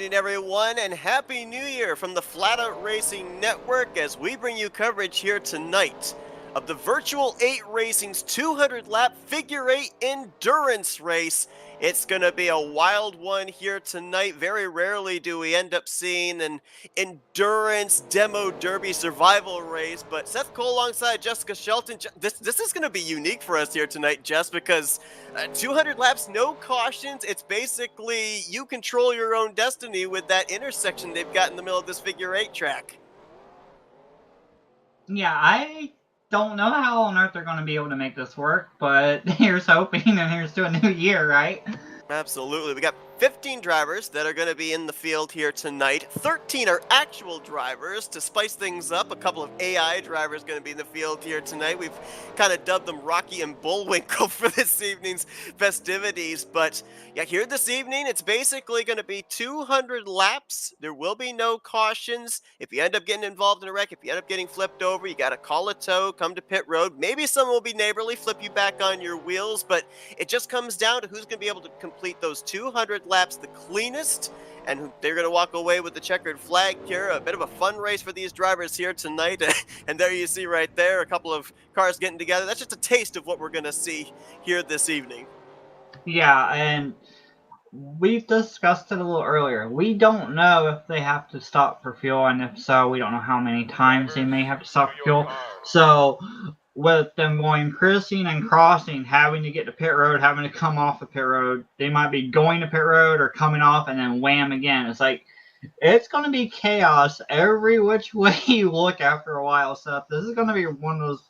evening, everyone, and Happy New Year from the Flatout Racing Network as we bring you coverage here tonight of the Virtual 8 Racing's 200-lap Figure 8 Endurance Race. It's going to be a wild one here tonight. Very rarely do we end up seeing an endurance demo derby survival race, but Seth Cole alongside Jessica Shelton. This is going to be unique for us here tonight, Jess, because 200 laps, no cautions. It's basically you control your own destiny with that intersection they've got in the middle of this Figure 8 track. Yeah, I don't know how on earth they're going to be able to make this work, but here's hoping and here's to a new year, right? Absolutely. We got 15 drivers that are going to be in the field here tonight. 13 are actual drivers. To spice things up, a couple of AI drivers going to be in the field here tonight. We've kind of dubbed them Rocky and Bullwinkle for this evening's festivities. But yeah, here this evening, it's basically going to be 200 laps. There will be no cautions. If you end up getting involved in a wreck, if you end up getting flipped over, you got to call a tow, come to pit road. Maybe someone will be neighborly, flip you back on your wheels, but it just comes down to who's going to be able to complete those 200 laps the cleanest, and they're going to walk away with the checkered flag here. A bit of a fun race for these drivers here tonight. And there you see right there a couple of cars getting together. That's just a taste of what we're going to see here this evening. Yeah, and we've discussed it a little earlier. We don't know if they have to stop for fuel, and if so, we don't know how many times they may have to stop for fuel. So, with them going crissing and crossing, having to get to pit road, having to come off the pit road, they might be going to pit road or coming off and then wham again. It's like, it's going to be chaos every which way you look after a while, Seth. This is going to be one of those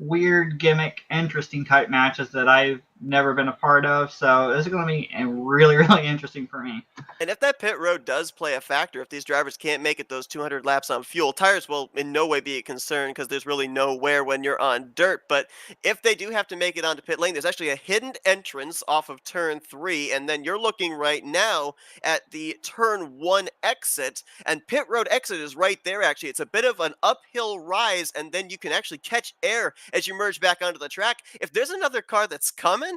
weird gimmick, interesting type matches that I've never been a part of. So this is going to be really, really interesting for me. And if that pit road does play a factor, if these drivers can't make it those 200 laps on fuel, tires will in no way be a concern because there's really nowhere when you're on dirt. But if they do have to make it onto pit lane, there's actually a hidden entrance off of turn 3, and then you're looking right now at the turn 1 exit, and pit road exit is right there. Actually, it's a bit of an uphill rise, and then you can actually catch air as you merge back onto the track. If there's another car that's coming,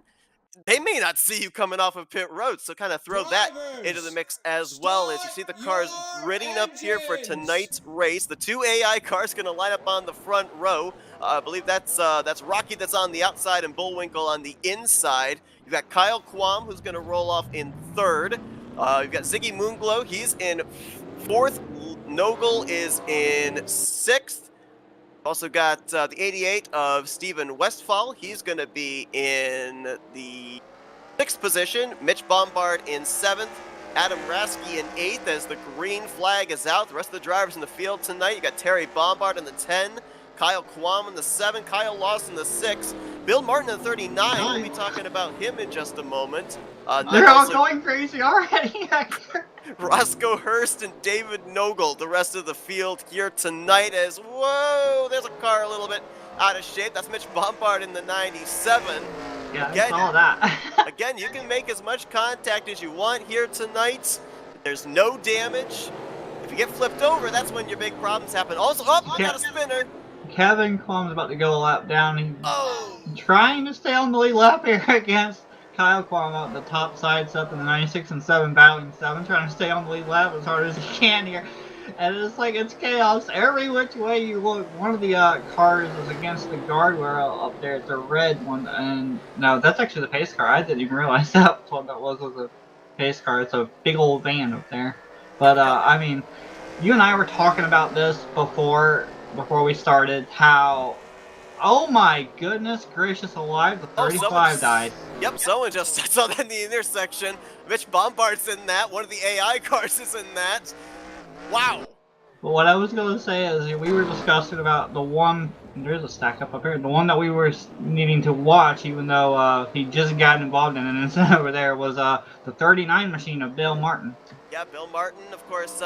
they may not see you coming off of pit road, so kind of throw that into the mix as well. As you see the cars gritting up here for tonight's race. The two AI cars going to line up on the front row. I believe that's Rocky that's on the outside and Bullwinkle on the inside. You've got Kyle Quam who's going to roll off in third. You've got Ziggy Moonglow, he's in fourth. Nogel is in sixth. Also got the 88 of Steven Westphal. He's going to be in the 6th position. Mitch Bombard in 7th. Adam Rasky in 8th as the green flag is out. The rest of the drivers in the field tonight. You got Terry Bombard in the 10. Kyle Quam in the 7. Kyle Lawson in the 6. Bill Martin in the 39. We'll be talking about him in just a moment. They're all going crazy already. Roscoe Hurst and David Nogel, the rest of the field here tonight as, whoa, there's a car a little bit out of shape. That's Mitch Bombard in the 97. Yeah, again, I saw that. Again, you can make as much contact as you want here tonight. There's no damage. If you get flipped over, that's when your big problems happen. Also, oh, I got a spinner. Kevin Klum's about to go a lap down. He's trying to stay on the lead lap here against Kyle Quam out the top side, up in the 96 and 7, battling 7, trying to stay on the lead lap as hard as he can here. And it's like, it's chaos every which way you look. One of the cars is against the guardrail up there. It's a red one. And no, that's actually the pace car. I didn't even realize that what that was a pace car. It's a big old van up there. But, I mean, you and I were talking about this before we started, how, oh my goodness gracious alive, the 35 died. Yep, someone just saw that in the intersection. Mitch Bombard's in that. One of the AI cars is in that. Wow. But what I was going to say is we were discussing about the one, there's a stack up here, the one that we were needing to watch, even though he just got involved in an incident over there, was the 39 machine of Bill Martin. Yeah, Bill Martin, of course,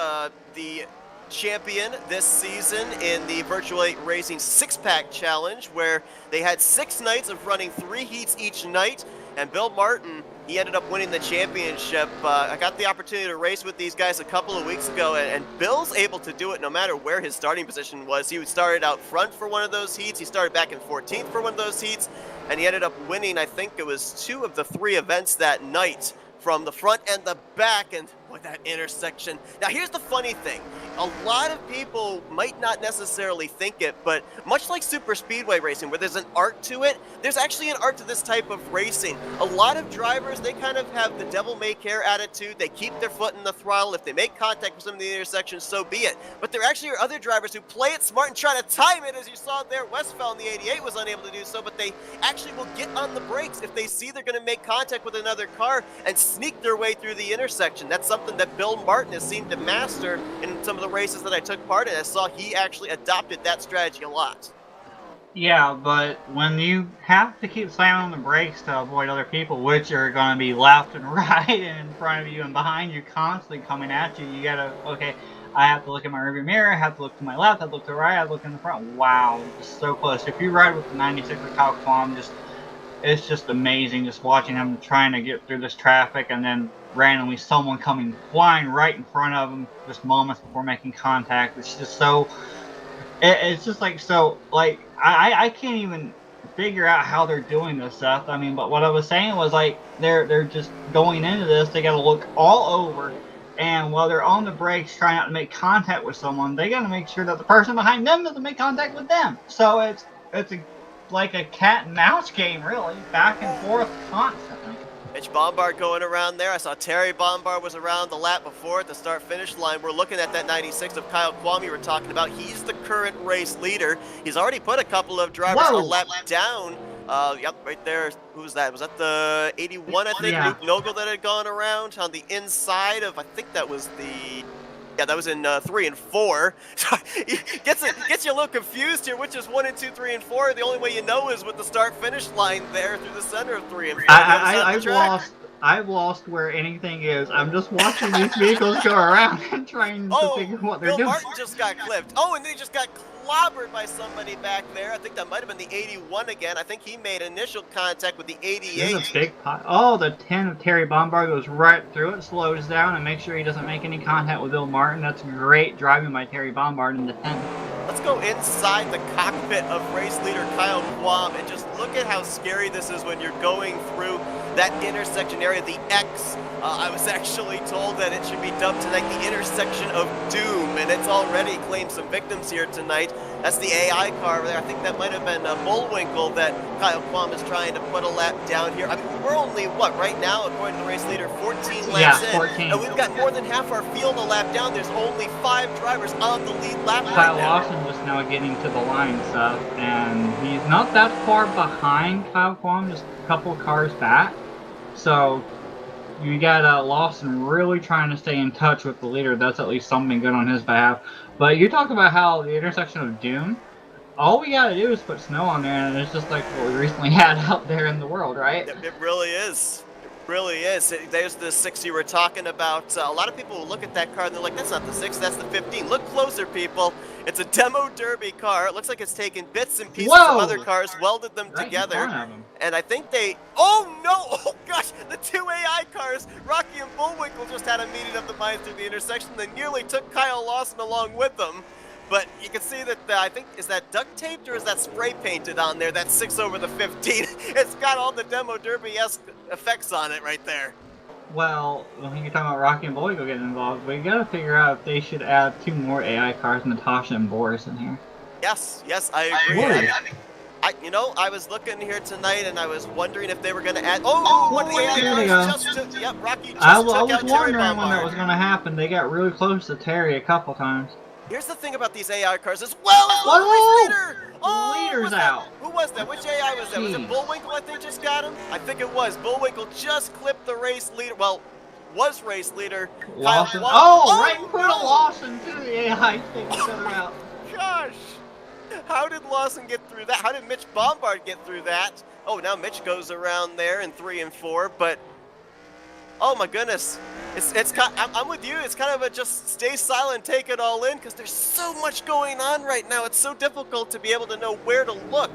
the champion this season in the Virtual 8 Racing 6-Pack Challenge, where they had 6 nights of running 3 heats each night, and Bill Martin, he ended up winning the championship. I got the opportunity to race with these guys a couple of weeks ago, and Bill's able to do it no matter where his starting position was. He started out front for one of those heats, he started back in 14th for one of those heats, and he ended up winning, I think it was 2 of the 3 events that night, from the front and the back, and that intersection. Now, here's the funny thing. A lot of people might not necessarily think it, but much like super speedway racing, where there's an art to it, there's actually an art to this type of racing. A lot of drivers, they kind of have the devil may care attitude. They keep their foot in the throttle. If they make contact with some of the intersections, so be it. But there actually are other drivers who play it smart and try to time it, as you saw there. Westphal in the 88 was unable to do so, but they actually will get on the brakes if they see they're going to make contact with another car and sneak their way through the intersection. That's something that Bill Martin has seemed to master in some of the races that I took part in. I saw he actually adopted that strategy a lot. Yeah, but when you have to keep slamming on the brakes to avoid other people, which are going to be left and right and in front of you and behind you, constantly coming at you, you gotta, okay, I have to look at my rearview mirror, I have to look to my left, I have to look to the right, I have to look in the front. Wow, just so close. If you ride with the 96 with Kyle Quam, it's just amazing just watching him trying to get through this traffic and then randomly someone coming flying right in front of him just moments before making contact. It's just so, it's just like, so, like, I can't even figure out how they're doing this stuff. I mean, but what I was saying was, like, they're just going into this, they gotta look all over, and while they're on the brakes trying not to make contact with someone, they gotta make sure that the person behind them doesn't make contact with them. So it's like a cat and mouse game, really, back and forth constantly. Mitch Bombard going around there. I saw Terry Bombard was around the lap before at the start-finish line. We're looking at that 96 of Kyle Quam you were talking about. He's the current race leader. He's already put a couple of drivers a lap down. Yep, right there. Who was that? Was that the 81, I think, Yeah. Luke Nogel that had gone around on the inside of, I think that was the... Yeah, that was in 3 and 4. gets you a little confused here. Which is 1 and 2, 3 and 4? The only way you know is with the start-finish line there through the center of 3 and 4. I've lost where anything is. I'm just watching these vehicles go around and trying to figure what they're Bill doing. Martin just got clipped. Oh, and then he just got clobbered by somebody back there. I think that might have been the 81 again. I think he made initial contact with the 88. There's a big pot. Oh, the 10 of Terry Bombard goes right through it, slows down, and makes sure he doesn't make any contact with Bill Martin. That's great driving by Terry Bombard in the 10. Let's go inside the cockpit of race leader Kyle Quam and just look at how scary this is when you're going through that intersection area, the X. I was actually told that it should be dubbed tonight the intersection of doom, and it's already claimed some victims here tonight. That's the AI car over there. I think that might have been Bullwinkle that Kyle Quam is trying to put a lap down here. I mean, we're only, what, right now, according to the race leader, 14 laps in. 14. And we've got more than half our field a lap down. There's only 5 drivers on the lead lap Kyle right now. Lawson just now getting to the line stuff, and he's not that far behind Kyle Quam, just a couple cars back. So you got Lawson really trying to stay in touch with the leader. That's at least something good on his behalf. But you talk about how the intersection of doom, all we gotta do is put snow on there, and it's just like what we recently had out there in the world, right? It really is. It really is. There's the 6 you were talking about. A lot of people will look at that car and they're like, that's not the 6, that's the 15. Look closer, people. It's a demo derby car. It looks like it's taken bits and pieces of other cars, welded them together. And I think they... Oh, no! Oh, gosh! The 2 AI cars, Rocky and Bullwinkle, just had a meeting of the minds through the intersection. They nearly took Kyle Lawson along with them. But you can see that, I think, is that duct taped or is that spray painted on there? That 6 over the 15. It's got all the demo derby-esque effects on it right there. Well, when you're talking about Rocky and Bullwinkle getting involved, we gotta figure out if they should add 2 more AI cars, Natasha and Boris, in here. Yes, I agree. I was looking here tonight and I was wondering if they were going to add... Oh, one of the AI cars just took... Yep, Rocky just took out Terry Bombard. I was wondering when that was going to happen. They got really close to Terry a couple times. Here's the thing about these AI cars as well as the race leader! Oh, leader's out. Who was that? Which AI was that? Was it Bullwinkle, I think, just got him? I think it was. Bullwinkle just clipped the race leader. Well, was race leader. Lawson. Right in front of Lawson, too. The AI taking each other out. Gosh. How did Lawson get through that? How did Mitch Bombard get through that? Oh, now Mitch goes around there in 3 and 4, but... Oh, my goodness. I'm with you. It's kind of a just stay silent, take it all in, because there's so much going on right now. It's so difficult to be able to know where to look.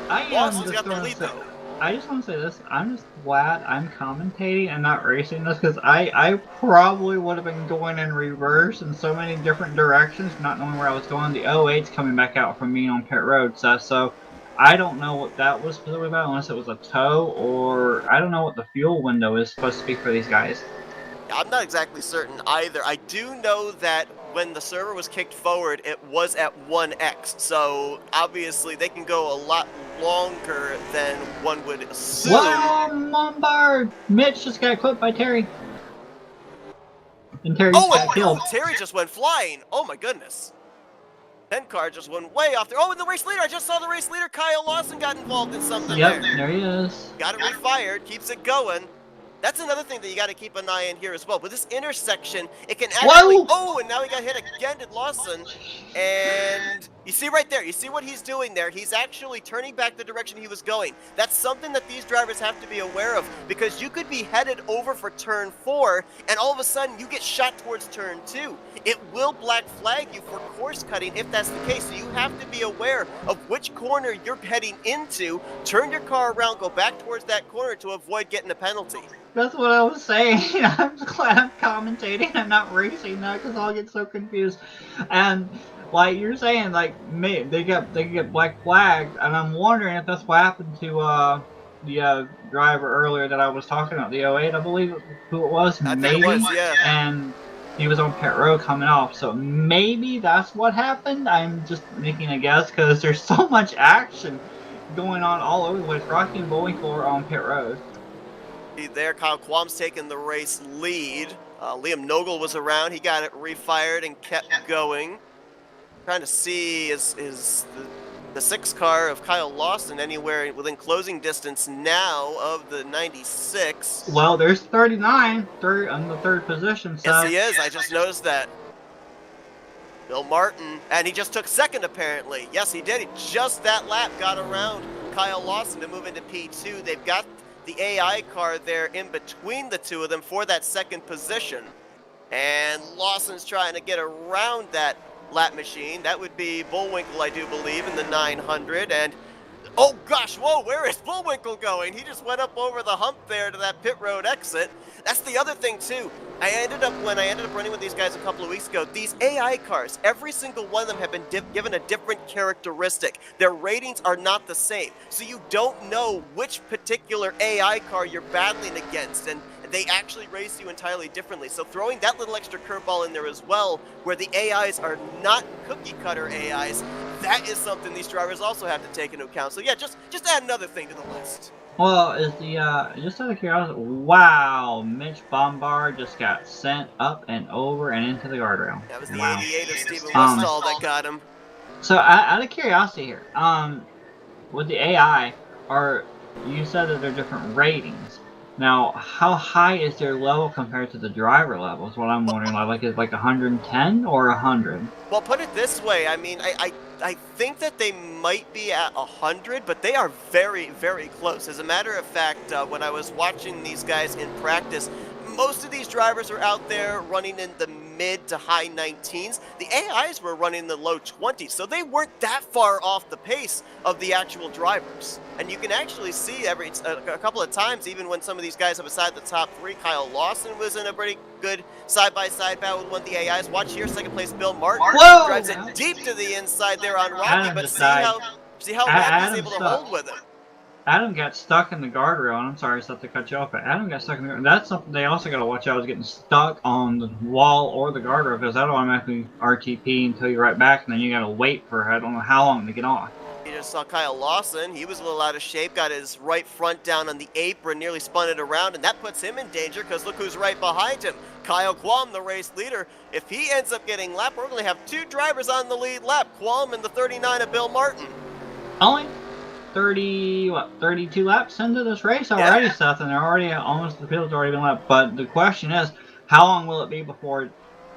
Lawson's got the lead, though. I just want to say this. I'm just glad I'm commentating and not racing this, because I probably would have been going in reverse in so many different directions, not knowing where I was going. The 08's coming back out from me on pit road stuff, so I don't know what that was specifically about, unless it was a tow, or I don't know what the fuel window is supposed to be for these guys. I'm not exactly certain either. I do know that when the server was kicked forward, it was at 1x. So obviously they can go a lot longer than one would assume. Wow, Lombard! Mitch just got clipped by Terry. And Terry just Oh, got killed. Terry just went flying. Oh my goodness. 10 car just went way off there. Oh, and the race leader. I just saw the race leader. Kyle Lawson got involved in something Yep, there. there he is. Got it refired. Keeps it going. That's another thing that you got to keep an eye on here as well. With this intersection, it can actually... Whoa! Oh, and now he got hit again, did Lawson. And you see right there, you see what he's doing there? He's actually turning back the direction he was going. That's something that these drivers have to be aware of, because you could be headed over for turn 4, and all of a sudden you get shot towards turn 2. It will black flag you for course cutting if that's the case. So you have to be aware of which corner you're heading into, turn your car around, go back towards that corner to avoid getting a penalty. That's what I was saying. I'm glad I'm commentating. I'm not racing now because I'll get so confused. And like you're saying, like they get black flagged, and I'm wondering if that's what happened to the driver earlier that I was talking about, the 08, I believe who it was. I maybe. think it was, yeah. And he was on pit road coming off, so maybe that's what happened. I'm just making a guess because there's so much action going on all over the place. Rocky and Bullwinkle are on pit road. There, Kyle Quam's taking the race lead. Liam Nogel was around. He got it refired and kept going. Trying to see is the 6 car of Kyle Lawson anywhere within closing distance now of the 96. Well, there's 39, on the 3rd position. So. Yes, he is. I just noticed that. Bill Martin, and he just took 2nd apparently. Yes, he did. He just that lap got around Kyle Lawson to move into P2. They've got the AI car there in between the two of them for that 2nd position. And Lawson's trying to get around that lap machine. That would be Bullwinkle, I do believe, in the 900. And oh gosh, whoa, where is Bullwinkle going? He just went up over the hump there to that pit road exit. That's the other thing too. When I ended up running with these guys a couple of weeks ago, these AI cars, every single one of them have been given a different characteristic. Their ratings are not the same. So you don't know which particular AI car you're battling against, and they actually race you entirely differently. So throwing that little extra curveball in there as well, where the AIs are not cookie cutter AIs, that is something these drivers also have to take into account. So yeah, just add another thing to the list. Well, is the just out of curiosity, wow, Mitch Bombard just got sent up and over and into the guardrail. That was the 88 of Stephen Westall that got him. So out of curiosity here, with the AI, you said that they're different ratings. Now, how high is their level compared to the driver level is what I'm wondering. Like, is it like 110 or 100? Well, put it this way. I mean, I think that they might be at 100, but they are very, very close. As a matter of fact, when I was watching these guys in practice, most of these drivers are out there running in the mid to high 19s. The AIs were running in the low 20s, so they weren't that far off the pace of the actual drivers. And you can actually see a couple of times, even when some of these guys are beside the top 3, Kyle Lawson was in a pretty good side-by-side battle with one of the AIs. Watch here, 2nd place Bill Martin. Whoa! Drives it deep to the inside there on Rocky, but see how Rocky's able to hold with him. Adam got stuck in the guardrail, and I'm sorry to cut you off, but Adam got stuck in the guardrail. That's something they also got to watch out, is getting stuck on the wall or the guardrail, because that'll automatically RTP until you're right back, and then you got to wait for, I don't know how long to get off. You just saw Kyle Lawson. He was a little out of shape, got his right front down on the apron, nearly spun it around, and that puts him in danger, because look who's right behind him. Kyle Quam, the race leader. If he ends up getting lapped, we're going to have 2 drivers on the lead lap, Quam and the 39 of Bill Martin. Only 32 laps into this race already, Seth, and they're already almost, the field's already been lapped. But the question is, how long will it be before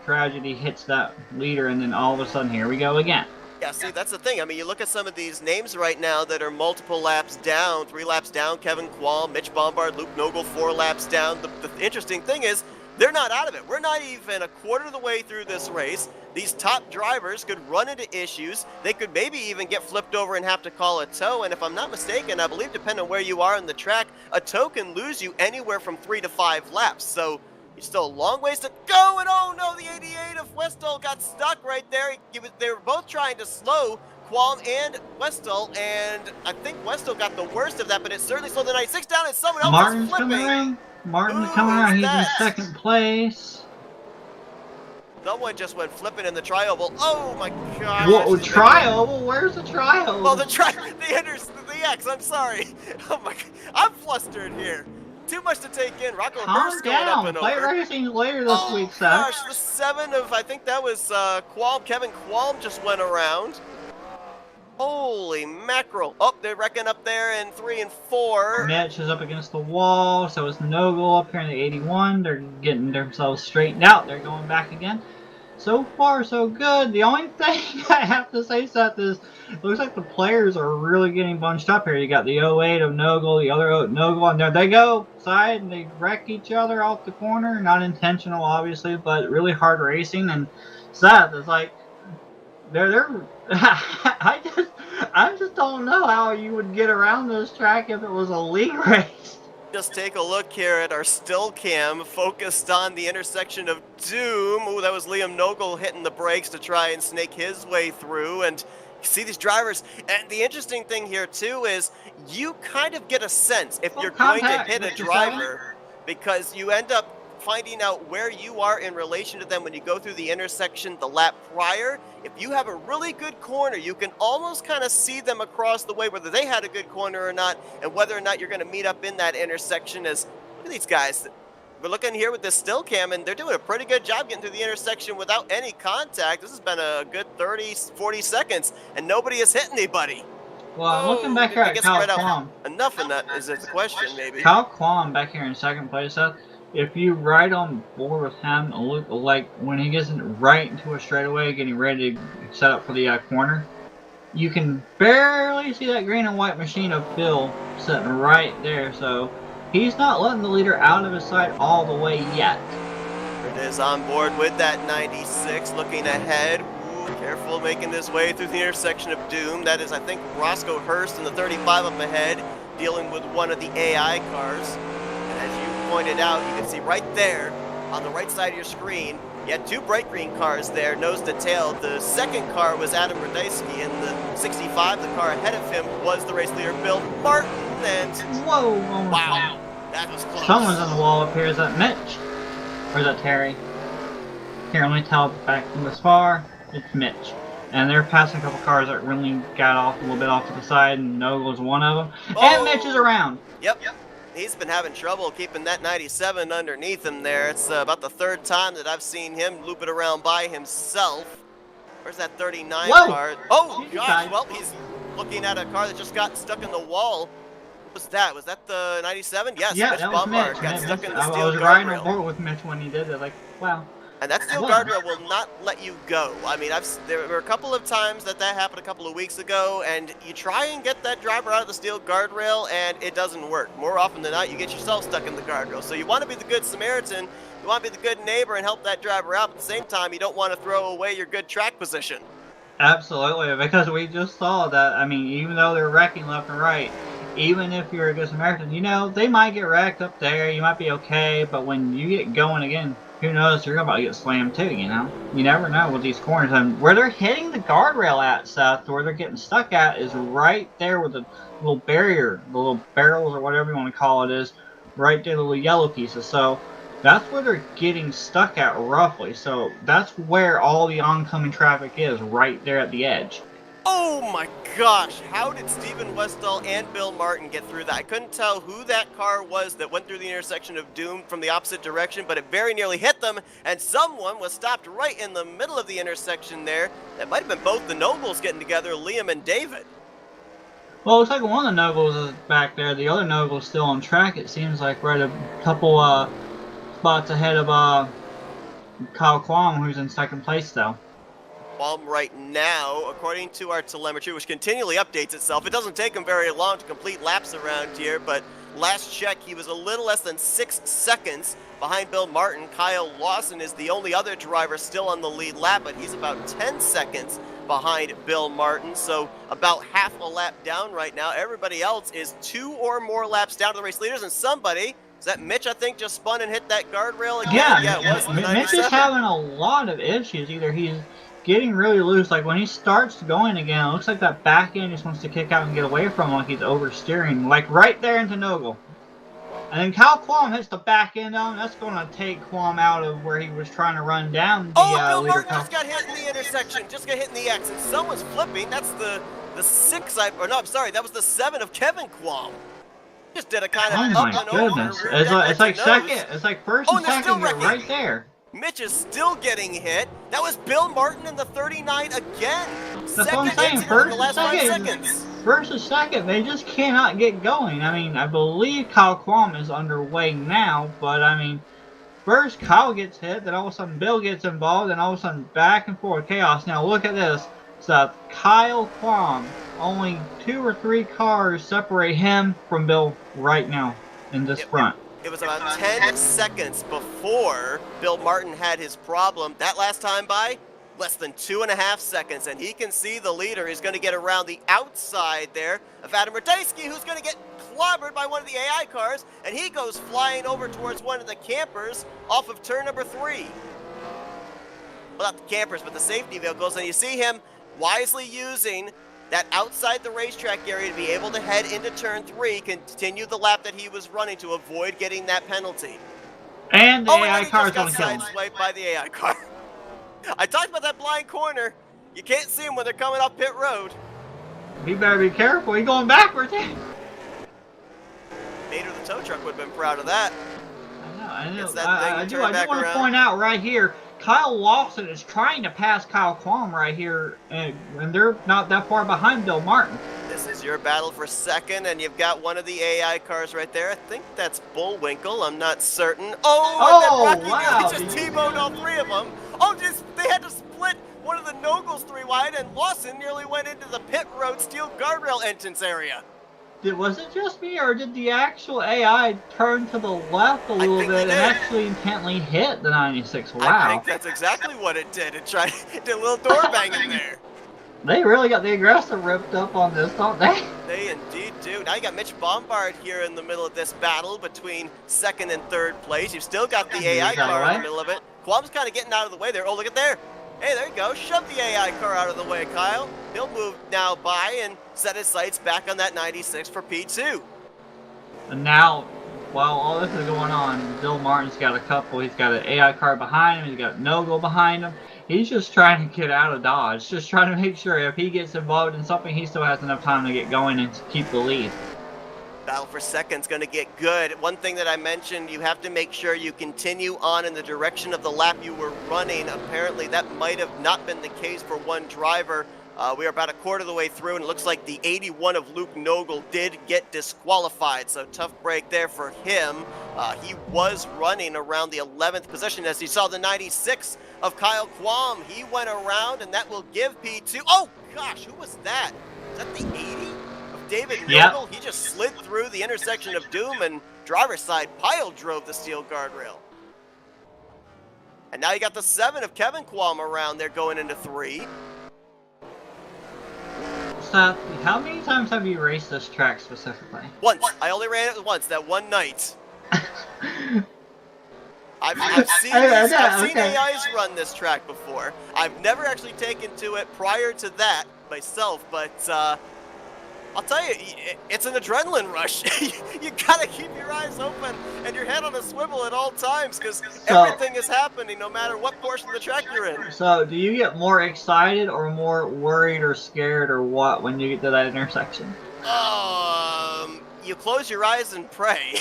tragedy hits that leader, and then all of a sudden, here we go again? Yeah, see, that's the thing. I mean, you look at some of these names right now that are multiple laps down, 3 laps down, Kevin Qualm, Mitch Bombard, Luke Nogel, 4 laps down. The interesting thing is, they're not out of it. We're not even a quarter of the way through this race. These top drivers could run into issues. They could maybe even get flipped over and have to call a tow. And if I'm not mistaken, I believe depending on where you are on the track, a tow can lose you anywhere from 3 to 5 laps. So you're still a long ways to go. And oh no, the 88 of Westall got stuck right there. They were both trying to slow Qualm and Westall, and I think Westall got the worst of that, but it certainly slowed the 96 down, and someone else is flipping. Martin's coming Who is around. He's in that? second place. Someone just went flipping in the tri-oval. Oh my gosh. Whoa, tri-oval? Where's the tri-oval? Oh, the X, I'm sorry. Oh my, I'm flustered here. Too much to take in. Rocco Calm Hurst going up down. and Flatout over. Racing's later this Oh week, Seth. gosh, the 7 of, I think that was Kevin Qualm just went around. Holy mackerel. Oh, they're wrecking up there in 3 and 4. Mitch is up against the wall, so is Nogle up here in the 81. They're getting themselves straightened out. They're going back again. So far, so good. The only thing I have to say, Seth, is it looks like the players are really getting bunched up here. You got the 08 of Nogle, the other 08 Nogle, and there they go side, and they wreck each other off the corner. Not intentional, obviously, but really hard racing. And Seth is like, they're I just don't know how you would get around this track if it was a league race. Just take a look here at our still cam focused on the intersection of Doom. Ooh, that was Liam Nogle hitting the brakes to try and snake his way through. And you see these drivers. And the interesting thing here, too, is you kind of get a sense if you're going to hit a driver because you end up finding out where you are in relation to them when you go through the intersection the lap prior. If you have a really good corner, you can almost kind of see them across the way, whether they had a good corner or not, and whether or not you're going to meet up in that intersection. As look at these guys. We're looking here with this still cam, and they're doing a pretty good job getting through the intersection without any contact. This has been a good 30, 40 seconds, and nobody has hit anybody. Well, I'm looking back here at Kyle Quam. Enough in that is the question, maybe. Kyle Quam back here in second place, Seth. If you ride on board with him, look like when he gets right into a straightaway, getting ready to set up for the corner, you can barely see that green and white machine of Phil sitting right there. So he's not letting the leader out of his sight all the way yet. It is on board with that 96, looking ahead. Ooh, careful making this way through the intersection of Doom. That is, I think, Roscoe Hurst in the 35 up ahead, dealing with one of the AI cars. As you pointed out, you can see right there on the right side of your screen, you had 2 bright green cars there, nose to tail. The second car was Adam Radeski, and the 65, the car ahead of him, was the race leader Bill Martin. And whoa, wow, that was close. Someone's on the wall up here. Is that Mitch? Or is that Terry? Here, let me tell back from this far. It's Mitch. And they're passing a couple cars that really got off a little bit off to the side, and Nogle's one of them. Oh. And Mitch is around. Yep. He's been having trouble keeping that 97 underneath him there. It's about the 3rd time that I've seen him loop it around by himself. Where's that 39 car? Oh, gosh. Well, he's looking at a car that just got stuck in the wall. What was that? Was that the 97? Yes, yeah, Mitch that was Bombard Mitch. got stuck in the steel guardrail. I was riding on board with Mitch when he did it. Like, wow. And that steel guardrail will not let you go. I mean, there were a couple of times that happened a couple of weeks ago, and you try and get that driver out of the steel guardrail, and it doesn't work. More often than not, you get yourself stuck in the guardrail. So you want to be the good Samaritan, you want to be the good neighbor and help that driver out. At the same time, you don't want to throw away your good track position. Absolutely, because we just saw that, I mean, even though they're wrecking left and right, even if you're a good Samaritan, you know, they might get wrecked up there, you might be okay, but when you get going again, who knows, you're about to get slammed too, you know? You never know with these corners. And where they're hitting the guardrail at, Seth, where they're getting stuck at, is right there where the little barrier, the little barrels or whatever you want to call it is, right there, the little yellow pieces. So that's where they're getting stuck at roughly. So that's where all the oncoming traffic is, right there at the edge. Oh my gosh, how did Stephen Westall and Bill Martin get through that? I couldn't tell who that car was that went through the intersection of Doom from the opposite direction, but it very nearly hit them, and someone was stopped right in the middle of the intersection there. That might have been both the Nobles getting together, Liam and David. Well, it looks like one of the Nobles is back there. The other Noble's still on track, it seems like, right a couple spots ahead of Kyle Quam, who's in second place, though. Right now, according to our telemetry, which continually updates itself, it doesn't take him very long to complete laps around here, but last check, he was a little less than 6 seconds behind Bill Martin. Kyle Lawson is the only other driver still on the lead lap, but he's about 10 seconds behind Bill Martin, so about half a lap down right now. Everybody else is 2 or more laps down to the race leaders, and somebody, is that Mitch, I think, just spun and hit that guardrail again? Yeah, it was Mitch is having a lot of issues. Either he's getting really loose, like when he starts going again, it looks like that back end just wants to kick out and get away from him, like he's oversteering, like right there into Nogle. And then Kyle Quam hits the back end on him. That's going to take Quam out of where he was trying to run down Oh, the and Bill leader. Martin just got hit in the intersection. Just got hit in the X, and someone's flipping. That's the 6, or no, I'm sorry, that was the 7 of Kevin Quam. Just did a kind of Oh up my and goodness. over. It's like second. It's like first and they're still second. You're wrecking. right there. Mitch is still getting hit. That was Bill Martin in the 39 again. That's what I'm saying. First in the last 5 seconds. First and second, they just cannot get going. I mean, I believe Kyle Quam is underway now, but I mean, first Kyle gets hit, then all of a sudden Bill gets involved, and all of a sudden back and forth chaos. Now look at this. So Kyle Quam, only 2 or 3 cars separate him from Bill right now in this front. It was about 10 seconds before Bill Martin had his problem. That last time by, less than 2.5 seconds, and he can see the leader is going to get around the outside there of Adam Ratajski, who's going to get clobbered by one of the AI cars, and he goes flying over towards one of the campers off of turn number 3. Well, not the campers, but the safety vehicles, and you see him wisely using that outside the racetrack area to be able to head into turn 3, continue the lap that he was running to avoid getting that penalty. And the AI car is going to kill him. Sideswiped by the AI car. I talked about that blind corner. You can't see them when they're coming up pit road. He better be careful. He's going backwards. Mater the tow truck would have been proud of that. I know. I do want to point out right here, Kyle Lawson is trying to pass Kyle Quam right here, and they're not that far behind Bill Martin. This is your battle for second, and you've got one of the AI cars right there. I think that's Bullwinkle. I'm not certain. Oh, wow. He just T-boned all 3 of them. Oh, they had to split one of the Nogles 3 wide, and Lawson nearly went into the pit road steel guardrail entrance area. Was it just me, or did the actual AI turn to the left a little bit and actually intently hit the 96? Wow. I think that's exactly what it did. It did a little door banging there. They really got the aggressor ripped up on this, don't they? They indeed do. Now you got Mitch Bombard here in the middle of this battle between 2nd and 3rd place. You've still got the AI car in the middle of it. Quam's kind of getting out of the way there. Oh, look at there. Hey, there you go. Shove the AI car out of the way, Kyle. He'll move now by and set his sights back on that 96 for P2. And now, while all this is going on, Bill Martin's got a couple. He's got an AI car behind him. He's got Nogle behind him. He's just trying to get out of Dodge. Just trying to make sure if he gets involved in something, he still has enough time to get going and to keep the lead. Battle for second's going to get good. One thing that I mentioned, you have to make sure you continue on in the direction of the lap you were running. Apparently, that might have not been the case for one driver. We are about a quarter of the way through, and it looks like the 81 of Luke Nogle did get disqualified, so tough break there for him. He was running around the 11th position as he saw the 96 of Kyle Quam. He went around, and that will give P2. Oh, gosh, who was that? Is that the 80? David Noble, he just slid through the intersection of Doom and driver's side pile drove the steel guardrail. And now you got the 7 of Kevin Quam around there going into 3. Seth, how many times have you raced this track specifically? Once. I only ran it once, that one night. I've seen AIs run this track before. I've never actually taken to it prior to that myself, but I'll tell you, it's an adrenaline rush. You gotta keep your eyes open and your head on a swivel at all times because everything is happening no matter what portion of the track you're in. So, do you get more excited or more worried or scared or what when you get to that intersection? You close your eyes and pray.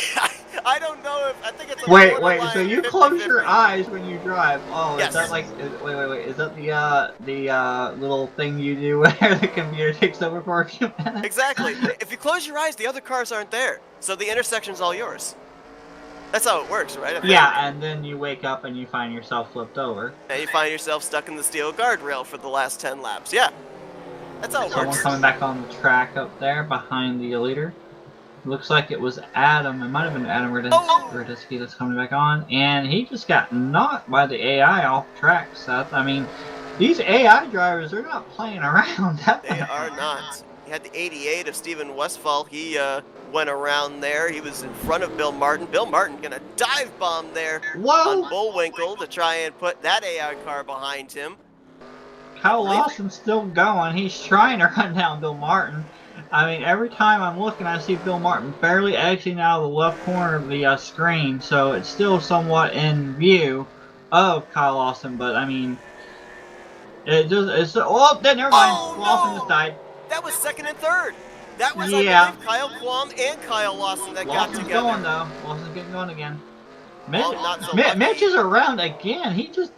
I don't know if I think it's a wait. So you close your eyes when you drive? Oh, yes. Is that like? Wait. Is that the little thing you do where the computer takes over for a few minutes? Exactly. If you close your eyes, the other cars aren't there, so the intersection's all yours. That's how it works, right? Yeah, and then you wake up and you find yourself flipped over. And you find yourself stuck in the steel guardrail for the last 10 laps. Yeah, that's how it works. Someone coming back on the track up there behind the leader. Looks like it was Adam. It might have been Adam Ratajski that's coming back on. And he just got knocked by the AI off track, Seth. I mean, these AI drivers, they're not playing around. They are not. He had the 88 of Stephen Westphal. He went around there. He was in front of Bill Martin. Bill Martin going to dive bomb there on Bullwinkle to try and put that AI car behind him. Kyle Lawson's still going. He's trying to run down Bill Martin. I mean, every time I'm looking, I see Bill Martin barely exiting out of the left corner of the screen, so it's still somewhat in view of Kyle Lawson. But I mean, it's oh, never mind. Oh Lawson just no! died. That was second and third. That was, I Yeah, believe, Kyle Quam and Kyle Lawson that got Lawson's together. going though. Lawson's getting going again. Mitch, Well, not so Mitch lucky. is around again.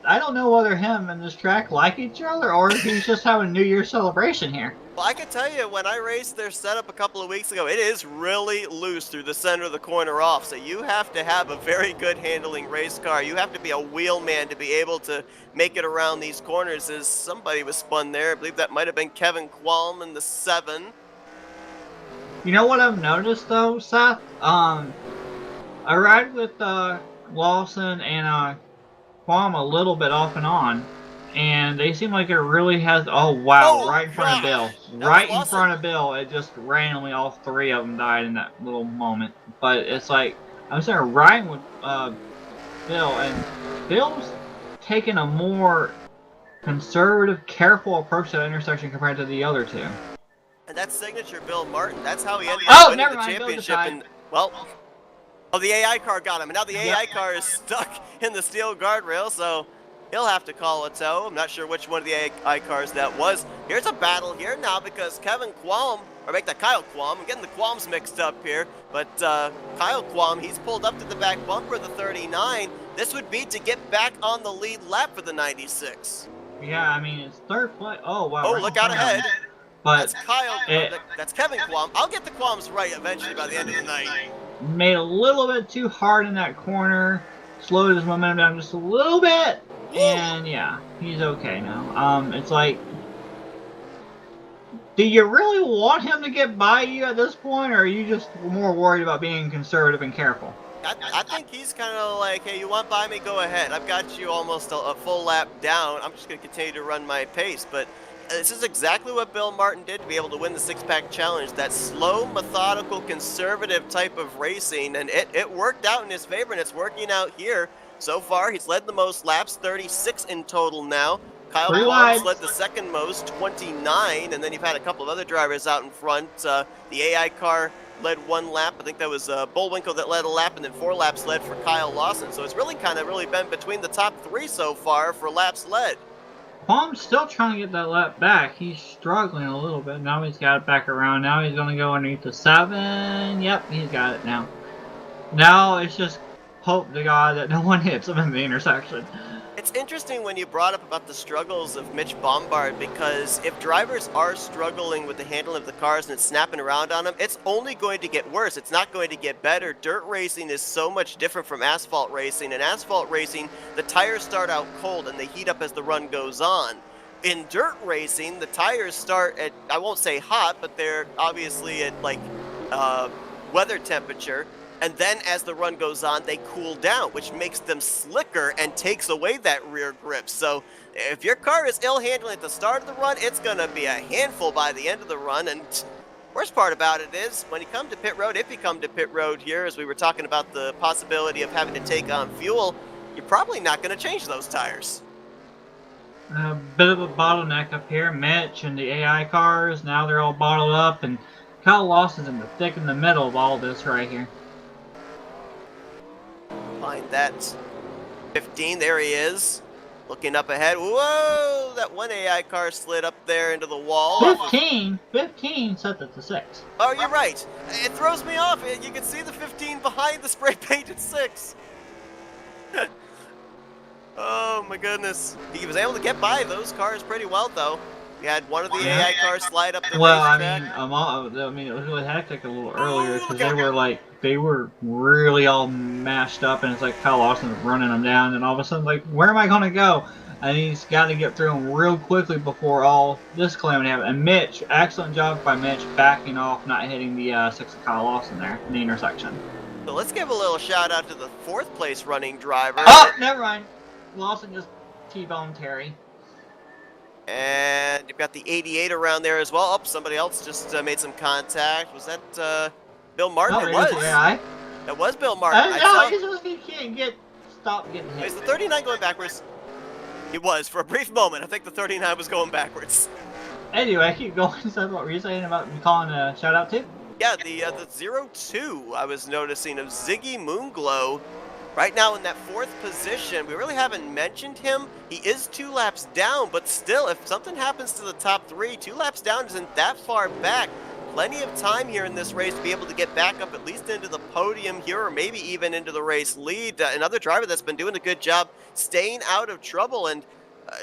I don't know whether him and this track like each other or if he's just having a New Year's celebration here. Well, I can tell you, when I raced their setup a couple of weeks ago, it is really loose through the center of the corner off. So you have to have a very good handling race car. You have to be a wheelman to be able to make it around these corners. As somebody was spun there, I believe that might have been Kevin Qualm in the 7. You know what I've noticed though, Seth? I ride with Lawson and Quam a little bit off and on, and they seem like it really has. Oh wow! Oh Right in front of Bill. gosh, that was Right in Lawson. front of Bill. It just randomly all three of them died in that little moment. But it's like I'm saying, riding with Bill, and Bill's taking a more conservative, careful approach to that intersection compared to the other two. And that's signature Bill Martin. That's how he ended up Oh, winning never the mind. Bill just championship. died. And well, oh, the AI car got him, and now the Yep. AI car is stuck in the steel guardrail, so he'll have to call a tow. I'm not sure which one of the AI cars that was. Here's a battle here now because Kevin Qualm, or make that Kyle Qualm, I'm getting the Qualms mixed up here, but Kyle Qualm, he's pulled up to the back bumper of the 39. This would be to get back on the lead lap for the 96. Yeah, I mean it's third place. Oh wow. Oh, right look in out front of him. ahead. But That's Kyle, it that's Kevin Qualm. I'll get the Qualms right eventually by the end of the night. made a little bit too hard in that corner, slowed his momentum down just a little bit, and yeah, he's okay now. It's like, do you really want him to get by you at this point, or are you just more worried about being conservative and careful? I think he's kind of like, hey, you want by me, go ahead. I've got you almost a full lap down. I'm just going to continue to run my pace. But this is exactly what Bill Martin did to be able to win the six-pack challenge. That slow, methodical, conservative type of racing. And it worked out in his favor, and it's working out here. So far, he's led the most laps, 36 in total now. Kyle Qualms led the second most, 29. And then you've had a couple of other drivers out in front. The AI car led one lap. I think that was Bullwinkle that led a lap, and then 4 laps led for Kyle Lawson. So it's really kind of been between the top 3 so far for laps led. Qualm's still trying to get that lap back. He's struggling a little bit. Now he's got it back around. Now he's going to go underneath the 7. Yep, he's got it now. Now it's just hope to God that no one hits him in the intersection. It's interesting when you brought up about the struggles of Mitch Bombard, because if drivers are struggling with the handling of the cars and it's snapping around on them, it's only going to get worse. It's not going to get better. Dirt racing is so much different from asphalt racing. In asphalt racing, the tires start out cold and they heat up as the run goes on. In dirt racing, the tires start at, I won't say hot, but they're obviously at like weather temperature. And then as the run goes on, they cool down, which makes them slicker and takes away that rear grip. So if your car is ill handling at the start of the run, it's going to be a handful by the end of the run. And worst part about it is when you come to pit road, if you come to pit road here, as we were talking about the possibility of having to take on fuel, you're probably not going to change those tires. A bit of a bottleneck up here. Mitch and the AI cars, now they're all bottled up, and Kyle Lawson's in the thick in the middle of all this right here. Find that 15, there he is, looking up ahead. Whoa, that one AI car slid up there into the wall. 15 set it to 6. Oh, you're right. It throws me off. You can see the 15 behind the spray painted 6. Oh my goodness. He was able to get by those cars pretty well, though. We had one of the AI cars slide up the racetrack. I mean, it was really hectic a little earlier because they were really all mashed up, and it's like Kyle Lawson was running them down, and all of a sudden, like, where am I going to go? And he's got to get through them real quickly before all this calamity happened. And Mitch, excellent job by Mitch backing off, not hitting the 6 of Kyle Lawson there in the intersection. So let's give a little shout out to the 4th place running driver. Oh, never mind. Lawson just T-boned Terry. And you've got the 88 around there as well. Oh, somebody else just made some contact. Was that Bill Martin? Oh, it was. AI. That was Bill Martin. He can't stop getting hit. Is the 39 going backwards? He was for a brief moment. I think the 39 was going backwards. Anyway, keep going. So what were you saying about calling a shout out to? Yeah, the 0-2 I was noticing of Ziggy Moonglow right now in that 4th position. We really haven't mentioned him. He is 2 laps down, but still, if something happens to the top 3, 2 laps down isn't that far back. Plenty of time here in this race to be able to get back up at least into the podium here, or maybe even into the race lead. Another driver that's been doing a good job staying out of trouble. And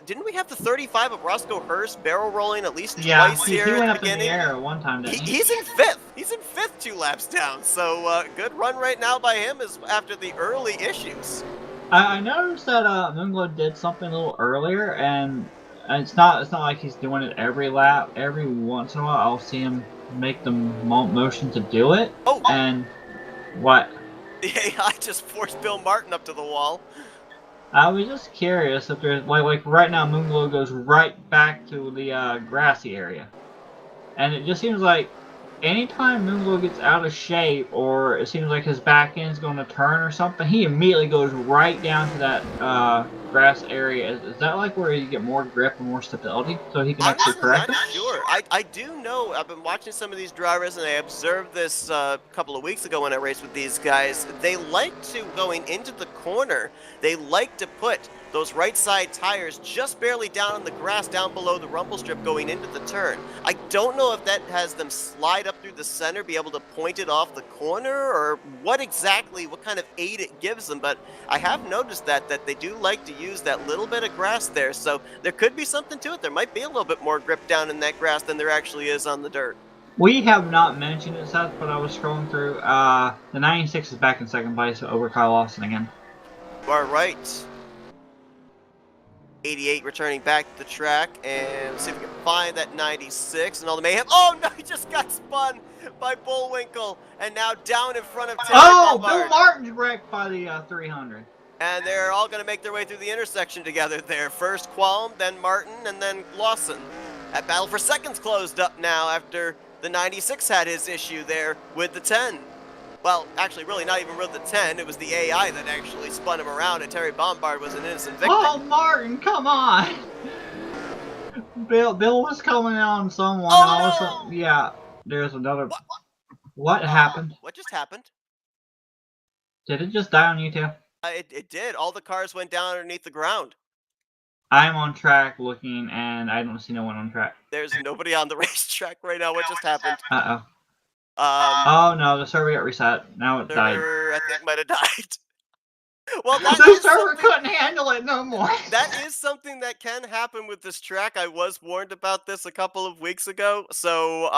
didn't we have the 35 of Roscoe Hurst barrel rolling at least Yeah, twice he here at went the up in the beginning? air one time, didn't he? He's in 5th. He's in 5th 2 laps down. So good run right now by him is after the early issues. I noticed that Moonglow did something a little earlier, and it's not like he's doing it every lap. Every once in a while, I'll see him make the motion to do it. Oh, And what? the AI just forced Bill Martin up to the wall. I was just curious if there's like right now, Moonglow goes right back to the grassy area, and it just seems like anytime Moonglow gets out of shape or it seems like his back end's going to turn or something, he immediately goes right down to that grass area. Is that like where you get more grip and more stability so he can actually Honestly, correct not it? sure. I do know. I've been watching some of these drivers, and I observed this a couple of weeks ago when I raced with these guys. They like to, going into the corner, they like to put those right side tires just barely down on the grass down below the rumble strip going into the turn. I don't know if that has them slide up through the center, be able to point it off the corner, or what exactly, what kind of aid it gives them, but I have noticed that they do like to use that little bit of grass there, so there could be something to it. There might be a little bit more grip down in that grass than there actually is on the dirt. We have not mentioned it, Seth, but I was scrolling through. The 96 is back in second place over Kyle Lawson again. You are right. 88 returning back to the track, and let's see if we can find that 96 and all the mayhem. Oh no, he just got spun by Bullwinkle, and now down in front of Terry Oh, Bill Bombard. Martin's wrecked by the 300. And they're all going to make their way through the intersection together there. First Qualm, then Martin, and then Lawson. That battle for seconds closed up now after the 96 had his issue there with the 10. Well, actually, really not even with the 10. It was the AI that actually spun him around, and Terry Bombard was an innocent victim. Oh, Martin, come on! Bill was coming on someone, Oh, and all of a no! sudden, yeah, there's another. What? What happened? What just happened? Did it just die on you too? It did. All the cars went down underneath the ground. I'm on track looking, and I don't see no one on track. There's nobody on the racetrack right now. What just happened? Uh oh. Um, Oh no, the server got reset. Now it died. server, I think, might have died. Well, that The is server something. couldn't handle it no more. That is something that can happen with this track. I was warned about this a couple of weeks ago, so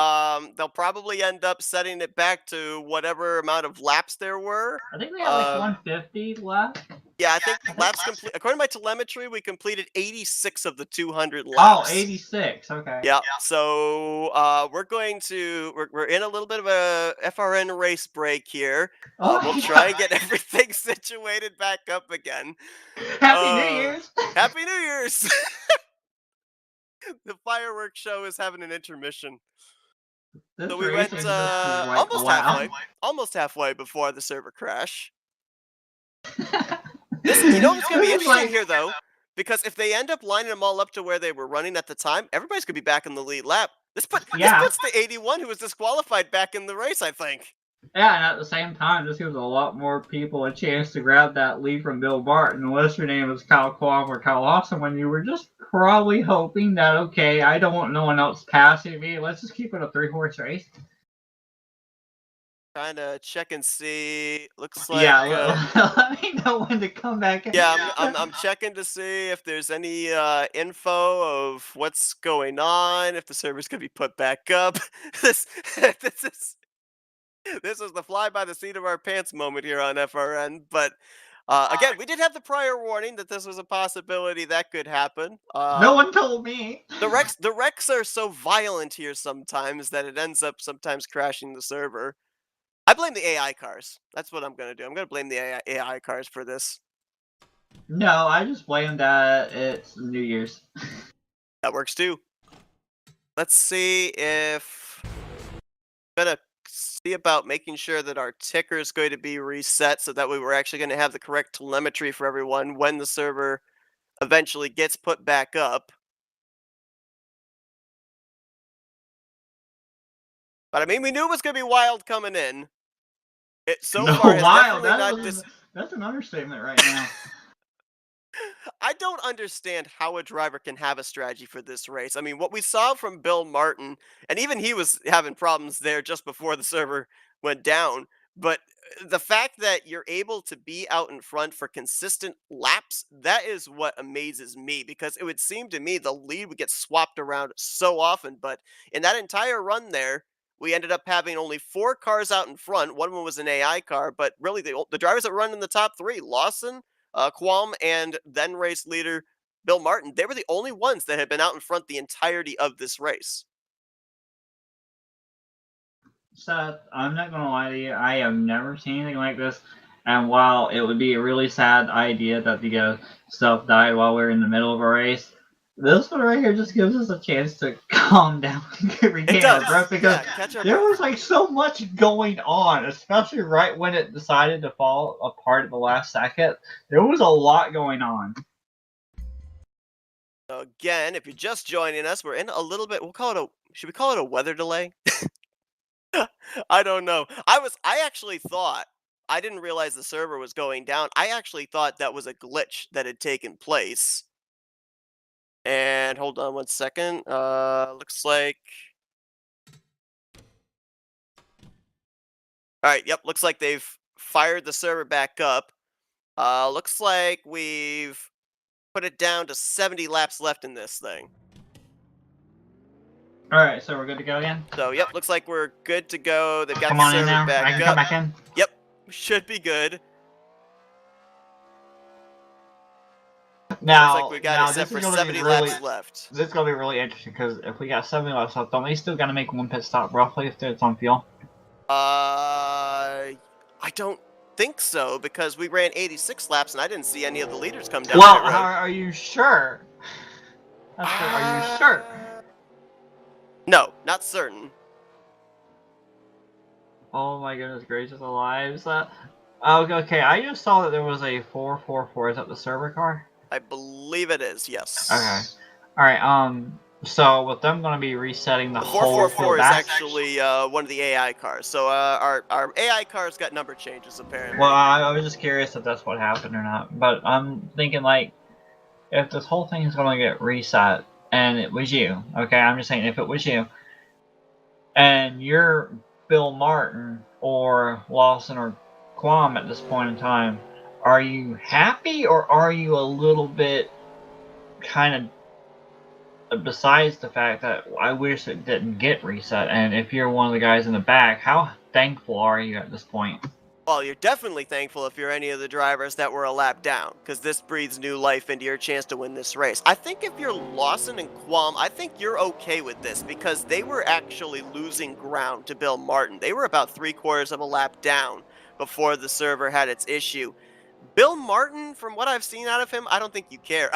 they'll probably end up setting it back to whatever amount of laps there were. I think we have like 150 left. Yeah, I think laps complete. According to my telemetry, we completed 86 of the 200 Oh, laps. 86. Okay. Yeah, so we're going to we're in a little bit of a FRN race break here. Oh We'll my try and God. get everything situated back up again. Happy New Uh, Year's. Happy New Year's! The fireworks show is having an intermission. This So we race went is just like wow. almost halfway before the server crash. You know what's going to be This is interesting like here though, because if they end up lining them all up to where they were running at the time, everybody's going to be back in the lead lap. This yeah. puts the 81 who was disqualified back in the race, I think. Yeah, and at the same time, this gives a lot more people a chance to grab that lead from Bill Barton, unless your name is Kyle Quam or Kyle Lawson, when you were just probably hoping that, okay, I don't want no one else passing me, let's just keep it a three-horse race. Trying to check and see. Looks like Yeah, let me know when to come back. yeah, I'm checking to see if there's any info of what's going on, if the server's gonna be put back up. This this is this is the fly by the seat of our pants moment here on FRN. But again, we did have the prior warning that this was a possibility that could happen. No one told me. The wrecks are so violent here sometimes that it ends up sometimes crashing the server. I blame the AI cars. That's what I'm gonna do. I'm gonna blame the AI cars for this. No, I just blame that it's New Year's. That works too. Let's see if gonna see about making sure that our ticker is going to be reset so that way we're actually going to have the correct telemetry for everyone when the server eventually gets put back up. But I mean, we knew it was gonna be wild coming in. It so No, far has wild. definitely not That's an understatement right now. I don't understand how a driver can have a strategy for this race. I mean, what we saw from Bill Martin, and even he was having problems there just before the server went down. But the fact that you're able to be out in front for consistent laps, that is what amazes me because it would seem to me the lead would get swapped around so often. But in that entire run there, we ended up having only 4 cars out in front. One of them was an AI car, but really the drivers that run in the top three, Lawson, Qualm, and then race leader Bill Martin, they were the only ones that had been out in front the entirety of this race. Seth, I'm not gonna lie to you. I have never seen anything like this. And while it would be a really sad idea that the stuff died while we are in the middle of a race, this one right here just gives us a chance to calm down and It regain our does. breath because Yeah, catch our there breath. was like so much going on, especially right when it decided to fall apart at the last second. There was a lot going on. Again, if you're just joining us, we're in a little bit, should we call it a weather delay? I don't know. I actually thought, I didn't realize the server was going down. I actually thought that was a glitch that had taken place. And hold on one second. Looks like, all right, yep, looks like they've fired the server back up. Looks like we've put it down to 70 laps left in this thing. All right, so we're good to go again. So, yep, looks like we're good to go. They've got Come the on in server now. I back can up. come back in. Yep, should be good. Now, Looks like we got it set this for is going to be 70 really, laps left. this is going to be really interesting because if we got 70 laps left, don't we still got to make one pit stop roughly if it's on fuel? I don't think so because we ran 86 laps and I didn't see any of the leaders come down Well, pit road. are you sure? Are you sure? No, not certain. Oh my goodness gracious alive. Okay, I just saw that there was a 444. Is that the server car? I believe it is, yes. Okay. Alright, so with them going to be resetting the The whole 444 field is back. actually one of the AI cars. So our AI cars got number changes apparently. Well, I was just curious if that's what happened or not. But I'm thinking, like, if this whole thing is going to get reset, and it was you, okay, I'm just saying, if it was you, and you're Bill Martin or Lawson or Quam at this point in time, are you happy or are you a little bit kind of besides the fact that I wish it didn't get reset? And if you're one of the guys in the back, how thankful are you at this point? Well, you're definitely thankful if you're any of the drivers that were a lap down, because this breathes new life into your chance to win this race. I think if you're Lawson and Qualm, I think you're okay with this, because they were actually losing ground to Bill Martin. They were about 3/4 of a lap down before the server had its issue. Bill Martin, from what I've seen out of him, I don't think you care.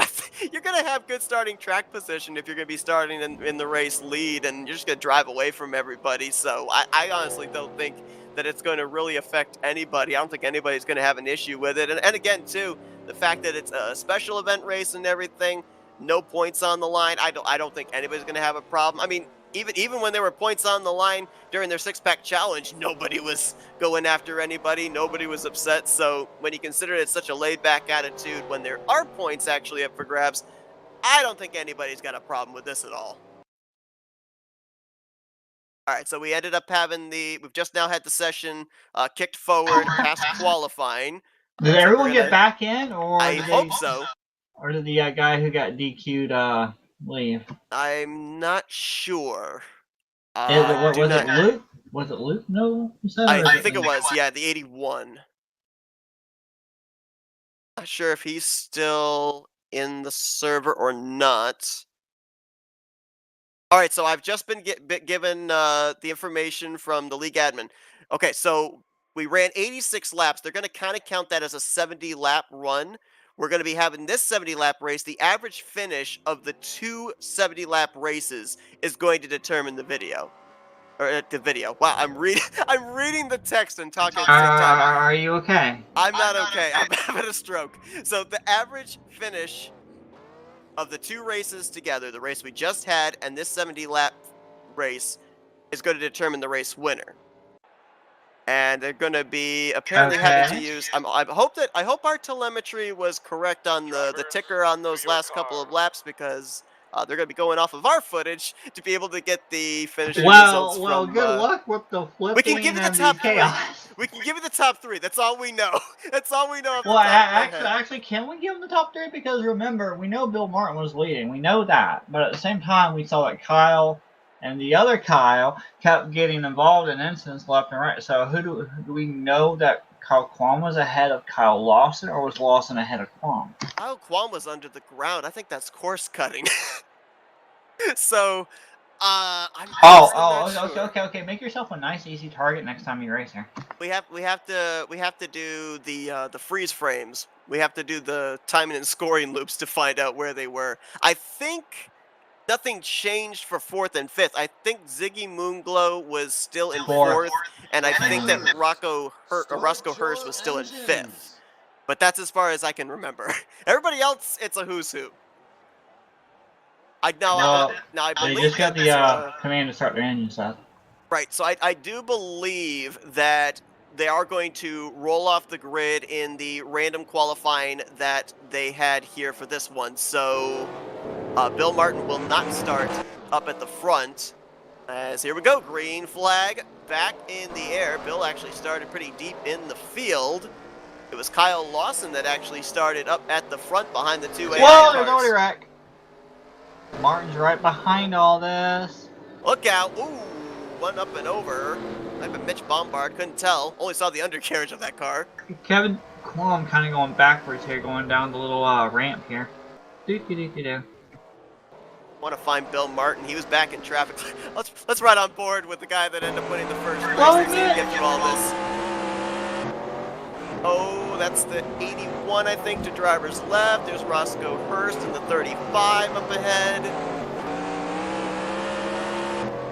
You're going to have good starting track position if you're going to be starting in the race lead, and you're just going to drive away from everybody. So I honestly don't think that it's going to really affect anybody. I don't think anybody's going to have an issue with it. And again, too, the fact that it's a special event race and everything, no points on the line, I don't think anybody's going to have a problem. I mean, even when there were points on the line during their six-pack challenge, nobody was going after anybody. Nobody was upset. So when you consider it such a laid-back attitude, when there are points actually up for grabs, I don't think anybody's got a problem with this at all. All right, so we ended up having we've just now had the session kicked forward past qualifying. Did So everyone get back in, or I hope so. Or did the guy who got DQ'd leave? I'm not sure. Was it Luke? Was it Luke? No, I think it was. Yeah, the 81. Not sure if he's still in the server or not. All right, so I've just been given the information from the league admin. Okay, so we ran 86 laps. They're going to kind of count that as a 70-lap run. We're going to be having this 70-lap race. The average finish of the two 70-lap races is going to determine the video. Or the video. Wow, I'm reading the text and talking at the same time. Are you okay? I'm not okay. I'm having a stroke. So the average finish of the two races together, the race we just had and this 70-lap race, is going to determine the race winner. And they're going to be apparently having to Okay. use. I hope our telemetry was correct on the ticker on those last couple of laps, because they're going to be going off of our footage to be able to get the finishing results Well, from. good luck with the We can give flipping you the and the top three. chaos. We can give you the top three. That's all we know. That's all we know off Well, the top of our head. actually, can we give him the top three? Because remember, we know Bill Martin was leading. We know that. But at the same time, we saw that Kyle and the other Kyle kept getting involved in incidents left and right. So do we know that Kyle Kwan was ahead of Kyle Lawson, or was Lawson ahead of Kwan? Kyle Kwan was under the ground. I think that's course cutting. So, I'm honestly not sure. Okay. Make yourself a nice, easy target next time you race here. We have to do the freeze frames. We have to do the timing and scoring loops to find out where they were. I think nothing changed for fourth and fifth. I think Ziggy Moonglow was still in fourth, and I think that Roscoe Hurst was still in fifth. But that's as far as I can remember. Everybody else, it's a who's who. Now I They believe just got that the command to start their engine, Seth. right. So I do believe that they are going to roll off the grid in the random qualifying that they had here for this one. So Bill Martin will not start up at the front. As here we go, green flag back in the air. Bill actually started pretty deep in the field. It was Kyle Lawson that actually started up at the front behind the two AI Whoa, there's cars. already wreck. Martin's right behind all this. Look out! Ooh, one up and over. Might have been Mitch Bombard, couldn't tell. Only saw the undercarriage of that car. Kevin Qualm kind of going backwards here, going down the little ramp here. Do. Want to find Bill Martin? He was back in traffic. let's ride on board with the guy that ended up winning the first race Well, and see him get through all this. Oh, that's the 81, I think, to driver's left. There's Roscoe Hurst in the 35 up ahead.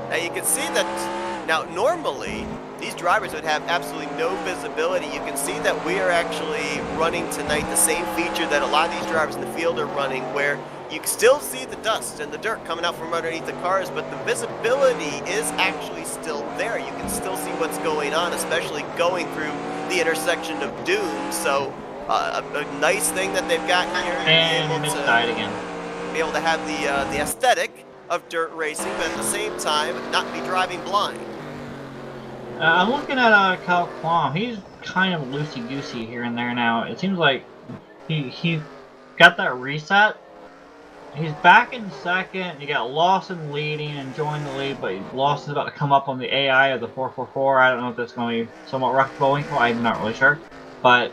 Now you can see that, now normally, these drivers would have absolutely no visibility. You can see that we are actually running tonight the same feature that a lot of these drivers in the field are running, where you can still see the dust and the dirt coming out from underneath the cars, but the visibility is actually still there. You can still see what's going on, especially going through the intersection of Doom. So a nice thing that they've got here. And Mitch died again. Be able to have the aesthetic of dirt racing, but at the same time, not be driving blind. I'm looking at Kyle Quam. He's kind of loosey-goosey here and there now. It seems like he got that reset. He's back in second. You got Lawson leading and joining the lead, but Lawson's about to come up on the AI of the 444. I don't know if that's going to be somewhat rough going for. I'm not really sure. But,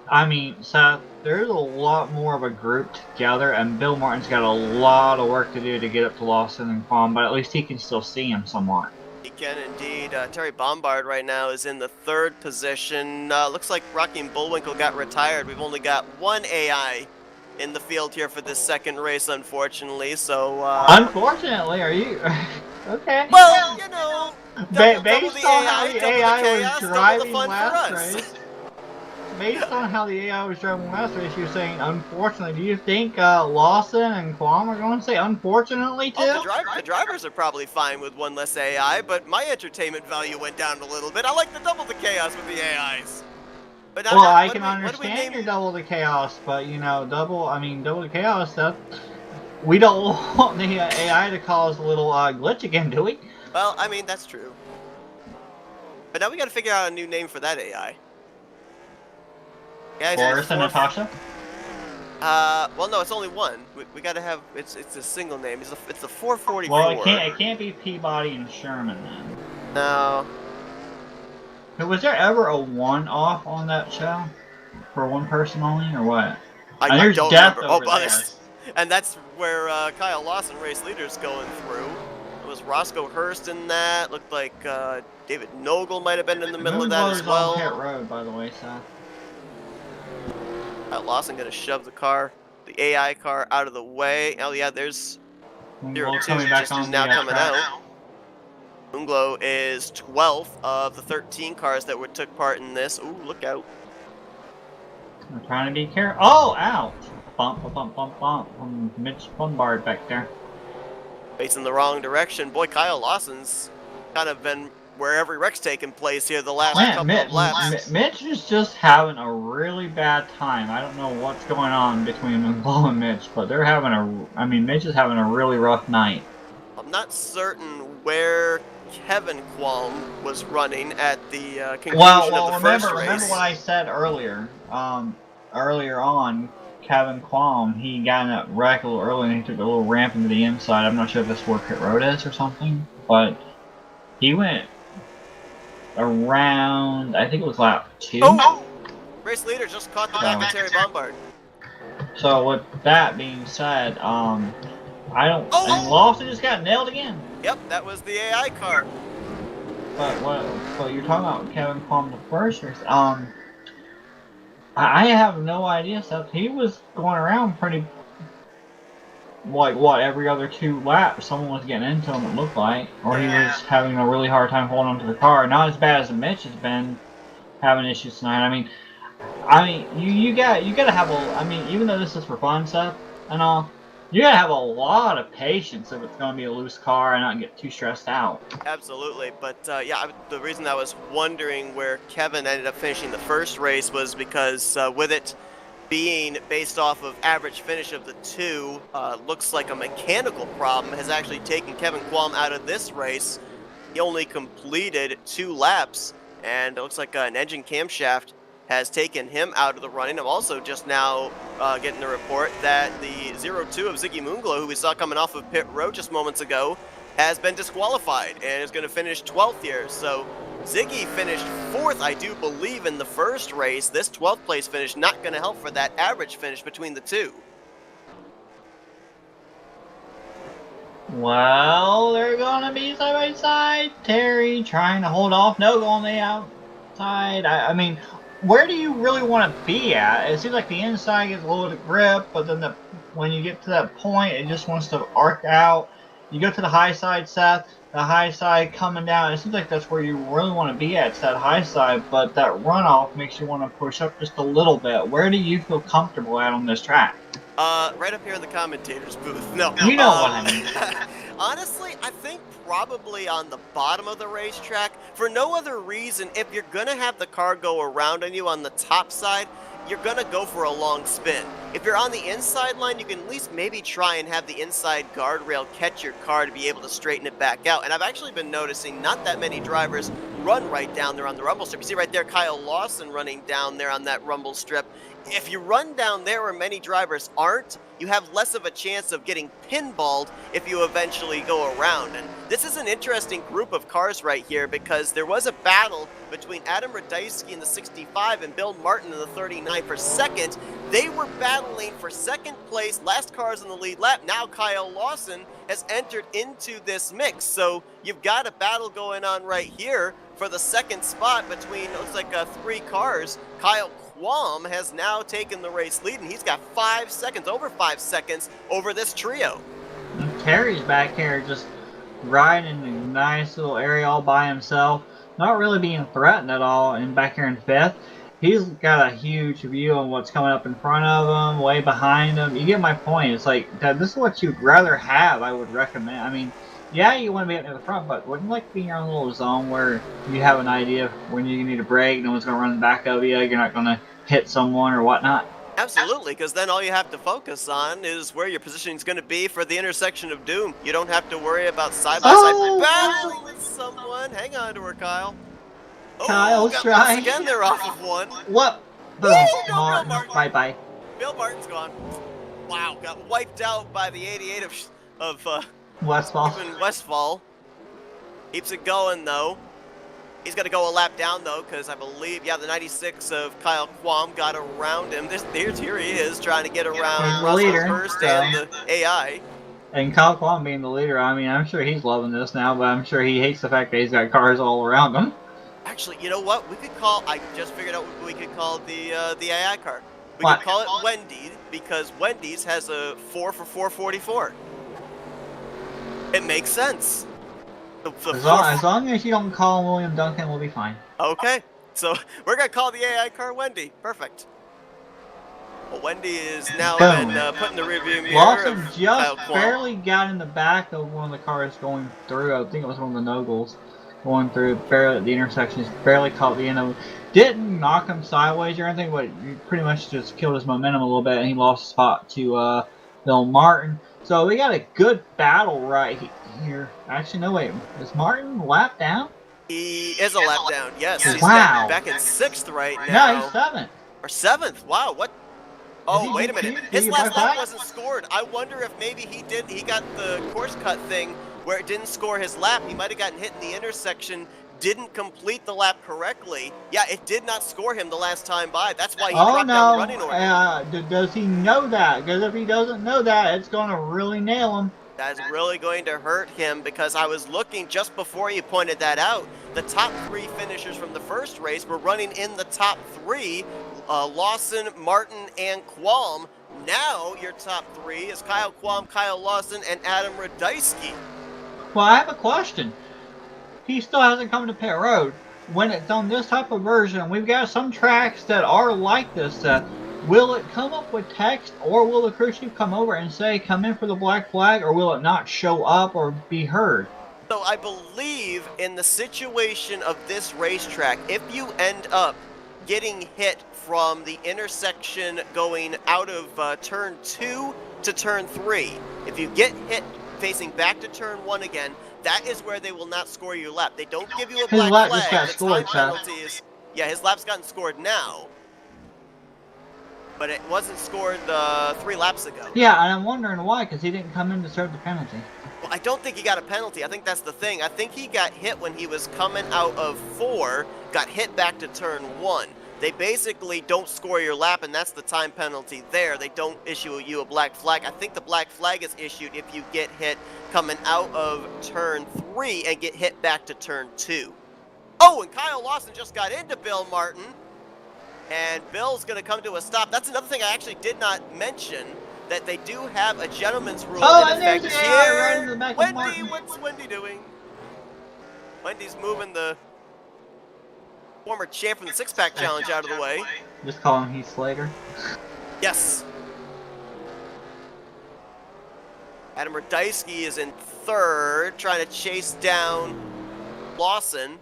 I mean, Seth, there's a lot more of a group together, and Bill Martin's got a lot of work to do to get up to Lawson and Quam, but at least he can still see him somewhat. He can indeed. Terry Bombard right now is in the third position. Looks like Rocky and Bullwinkle got retired. We've only got one AI in the field here for this second race, unfortunately. So, unfortunately, are you okay? Well, you know, double based the on AI, how the double AI the chaos, was double the driving fun last for us. race, based on how the AI was driving last race, you're saying unfortunately. Do you think Lawson and Quam are going to say unfortunately too? Oh, the drivers are probably fine with one less AI, but my entertainment value went down a little bit. I like to double the chaos with the AIs. But well, I can understand your double the chaos, but you know, double the chaos stuff. We don't want the AI to cause a little glitch again, do we? Well, I mean, that's true. But now we gotta figure out a new name for that AI. Boris and Natasha? Well, no, it's only one. We gotta have, it's a single name. It's a 444. Well, it can't be Peabody and Sherman then. No. Was there ever a one-off on that show? For one person only, or what? I don't remember. Oh, and that's where Kyle Lawson, race leader's going through. It was Roscoe Hurst in that. Looked like David Nogel might have been in the middle of that as well. On Pit Road, by the way, Seth. Kyle Lawson gonna shove the AI car out of the way. Oh yeah, there's 02 just now coming out. Moonglow is 12th of the 13 cars that took part in this. Ooh, look out. I'm trying to be careful. Oh, ouch. Bump. Mitch Bombard back there. Facing the wrong direction. Boy, Kyle Lawson's kind of been where every wreck's taken place here the last Man, couple of laps. Mitch is just having a really bad time. I don't know what's going on between Monroe and Mitch, but they're having Mitch is having a really rough night. I'm not certain where Kevin Qualm was running at the conclusion of the first race. Remember what I said earlier. Earlier on, Kevin Qualm, he got in that wreck a little early and he took a little ramp into the inside. I'm not sure if that's where pit road is or something, but he went around, I think it was lap 2. Oh! Race leader just caught the back of Terry Bombard. So with that being said, and Lawson just got nailed again. Yep, that was the AI car. But you're talking about Kevin Qualm the first race. I have no idea, Seth. He was going around pretty, every other 2 laps, someone was getting into him, it looked like. Or he was having a really hard time holding onto the car. Not as bad as Mitch has been having issues tonight. You gotta have even though this is for fun stuff and all, you gotta have a lot of patience if it's gonna be a loose car and not get too stressed out. Absolutely, but the reason I was wondering where Kevin ended up finishing the first race was because with it being based off of average finish of the 2, looks like a mechanical problem has actually taken Kevin Qualm out of this race. He only completed 2 laps, and it looks like an engine camshaft has taken him out of the running. I'm also just now getting the report that the 02 of Ziggy Moonglow, who we saw coming off of pit road just moments ago, has been disqualified and is going to finish 12th here. So Ziggy finished 4th, I do believe, in the first race. This 12th place finish not going to help for that average finish between the 2. Well, they're gonna be side by side. Terry trying to hold off. No, go on the outside. Where do you really want to be at? It seems like the inside gets a little bit of grip, but then when you get to that point, it just wants to arc out. You go to the high side, Seth. The high side coming down. It seems like that's where you really want to be at, it's that high side, but that runoff makes you want to push up just a little bit. Where do you feel comfortable at on this track? Right up here in the commentator's booth. No. You know what I mean. Honestly, I think probably on the bottom of the racetrack. For no other reason, if you're going to have the car go around on you on the top side, you're going to go for a long spin. If you're on the inside line, you can at least maybe try and have the inside guardrail catch your car to be able to straighten it back out. And I've actually been noticing not that many drivers run right down there on the rumble strip. You see right there Kyle Lawson running down there on that rumble strip. If you run down there where many drivers aren't, you have less of a chance of getting pinballed if you eventually go around. And this is an interesting group of cars right here because there was a battle between Adam Radeisky in the 65 and Bill Martin in the 39 for second. They were battling for second place, last cars in the lead lap. Now Kyle Lawson has entered into this mix. So you've got a battle going on right here for the second spot between, looks like 3 cars. Kyle Qualm has now taken the race lead, and he's got 5 seconds, over 5 seconds, over this trio. And Terry's back here just riding in a nice little area all by himself, not really being threatened at all, and back here in 5th. He's got a huge view on what's coming up in front of him, way behind him. You get my point. It's like, Dad, this is what you'd rather have, I would recommend. Yeah, you want to be up near the front, but wouldn't you like to be in your own little zone where you have an idea of when you need a break, no one's going to run the back of you, you're not going to hit someone or whatnot? Absolutely, because then all you have to focus on is where your positioning is going to be for the intersection of doom. You don't have to worry about side-by-side battling with someone. Hang on to her, Kyle. Kyle's trying. Again, they're off of one. What? Boom. Martin. Bye-bye. Bill Martin's gone. Wow, got wiped out by the 88 of Westfall. Keeps it going, though. He's got to go a lap down, though, because I believe, the 96 of Kyle Qualm got around him. Here he is, trying to get around Russell Hurst and the AI. And Kyle Qualm being the leader, I'm sure he's loving this now, but I'm sure he hates the fact that he's got cars all around him. Actually, you know what? I just figured out what we could call the AI car. We could call it Wendy, because Wendy's has a 4 for 444. It makes sense. As long as you don't call him William Duncan, we'll be fine. Okay, so we're going to call the AI car Wendy. Perfect. Well, Wendy is now been put in the rearview mirror. Lawson just barely got in the back of one of the cars going through. I think it was one of the Nogles. going through barely the intersection. He's barely caught the end of him. Didn't knock him sideways or anything, but pretty much just killed his momentum a little bit, and he lost his spot to Bill Martin. So we got a good battle right here. Actually, no, wait. Is Martin lap down? He is a lap down, yes. He's wow. back in 6th right now. No, he's 7th. Or 7th, wow, what? Oh, wait a minute. His last lap wasn't scored. I wonder if maybe he got the course cut thing where it didn't score his lap. He might have gotten hit in the intersection, didn't complete the lap correctly. Yeah, it did not score him the last time by. That's why he dropped down the running order. Does he know that? Because if he doesn't know that, it's going to really nail him. That's really going to hurt him, because I was looking just before you pointed that out. The top 3 finishers from the first race were running in the top 3. Lawson, Martin, and Qualm. Now your top 3 is Kyle Qualm, Kyle Lawson, and Adam Radeisky. Well, I have a question. He still hasn't come to pit road. When it's on this type of version, we've got some tracks that are like this. Will it come up with text, or will the crew chief come over and say, come in for the black flag, or will it not show up or be heard? So I believe in the situation of this racetrack, if you end up getting hit from the intersection going out of turn 2 to turn 3, if you get hit facing back to turn 1 again, that is where they will not score your lap. They don't give you a black flag. Just got scored, penalty is, yeah, his lap's gotten scored now, but it wasn't scored 3 laps ago. Yeah, and I'm wondering why, because he didn't come in to serve the penalty. Well, I don't think he got a penalty. I think that's the thing. I think he got hit when he was coming out of 4, got hit back to turn 1. They basically don't score your lap, and that's the time penalty there. They don't issue you a black flag. I think the black flag is issued if you get hit coming out of turn 3 and get hit back to turn 2. Oh, and Kyle Lawson just got into Bill Martin, and Bill's going to come to a stop. That's another thing I actually did not mention, that they do have a gentleman's rule in effect here. Wendy, what's Wendy doing? Wendy's moving the former champ from the six-pack challenge out of the way. Just call him Heath Slater. Yes. Adam Radeisky is in 3rd, trying to chase down Lawson.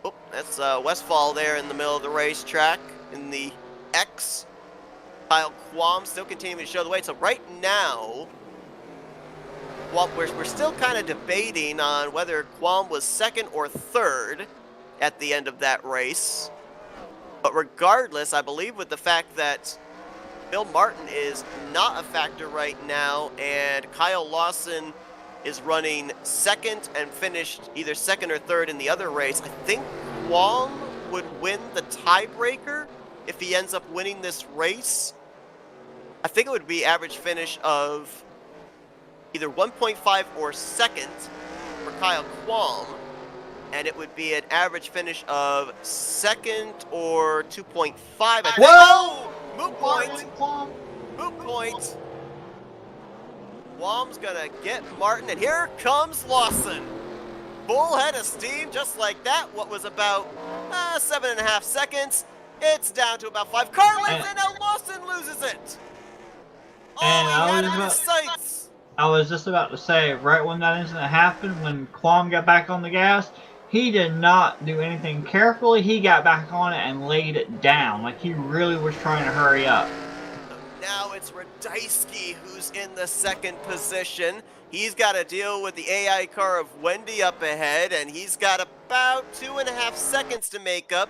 Oh, that's Westfall there in the middle of the racetrack in the X. Kyle Qualm still continuing to show the way. So right now, well, we're still kind of debating on whether Qualm was 2nd or 3rd at the end of that race. But regardless, I believe with the fact that Bill Martin is not a factor right now, and Kyle Lawson is running 2nd and finished either 2nd or 3rd in the other race, I think Qualm would win the tiebreaker if he ends up winning this race. I think it would be average finish of either 1.5 or 2nd for Kyle Qualm, and it would be an average finish of 2nd or 2.5. Whoa! Moot point! Moot point! Qualm's gonna get Martin, and here comes Lawson. Full head of steam, just like that. What was about 7.5 seconds. It's down to about 5. Carlins, and now Lawson loses it. Oh, he had it in his sights. I was just about to say, right when that incident happened, when Qualm got back on the gas, he did not do anything carefully. He got back on it and laid it down. Like he really was trying to hurry up. Now it's Radeisky who's in the 2nd position. He's got to deal with the AI car of Wendy up ahead, and he's got about 2.5 seconds to make up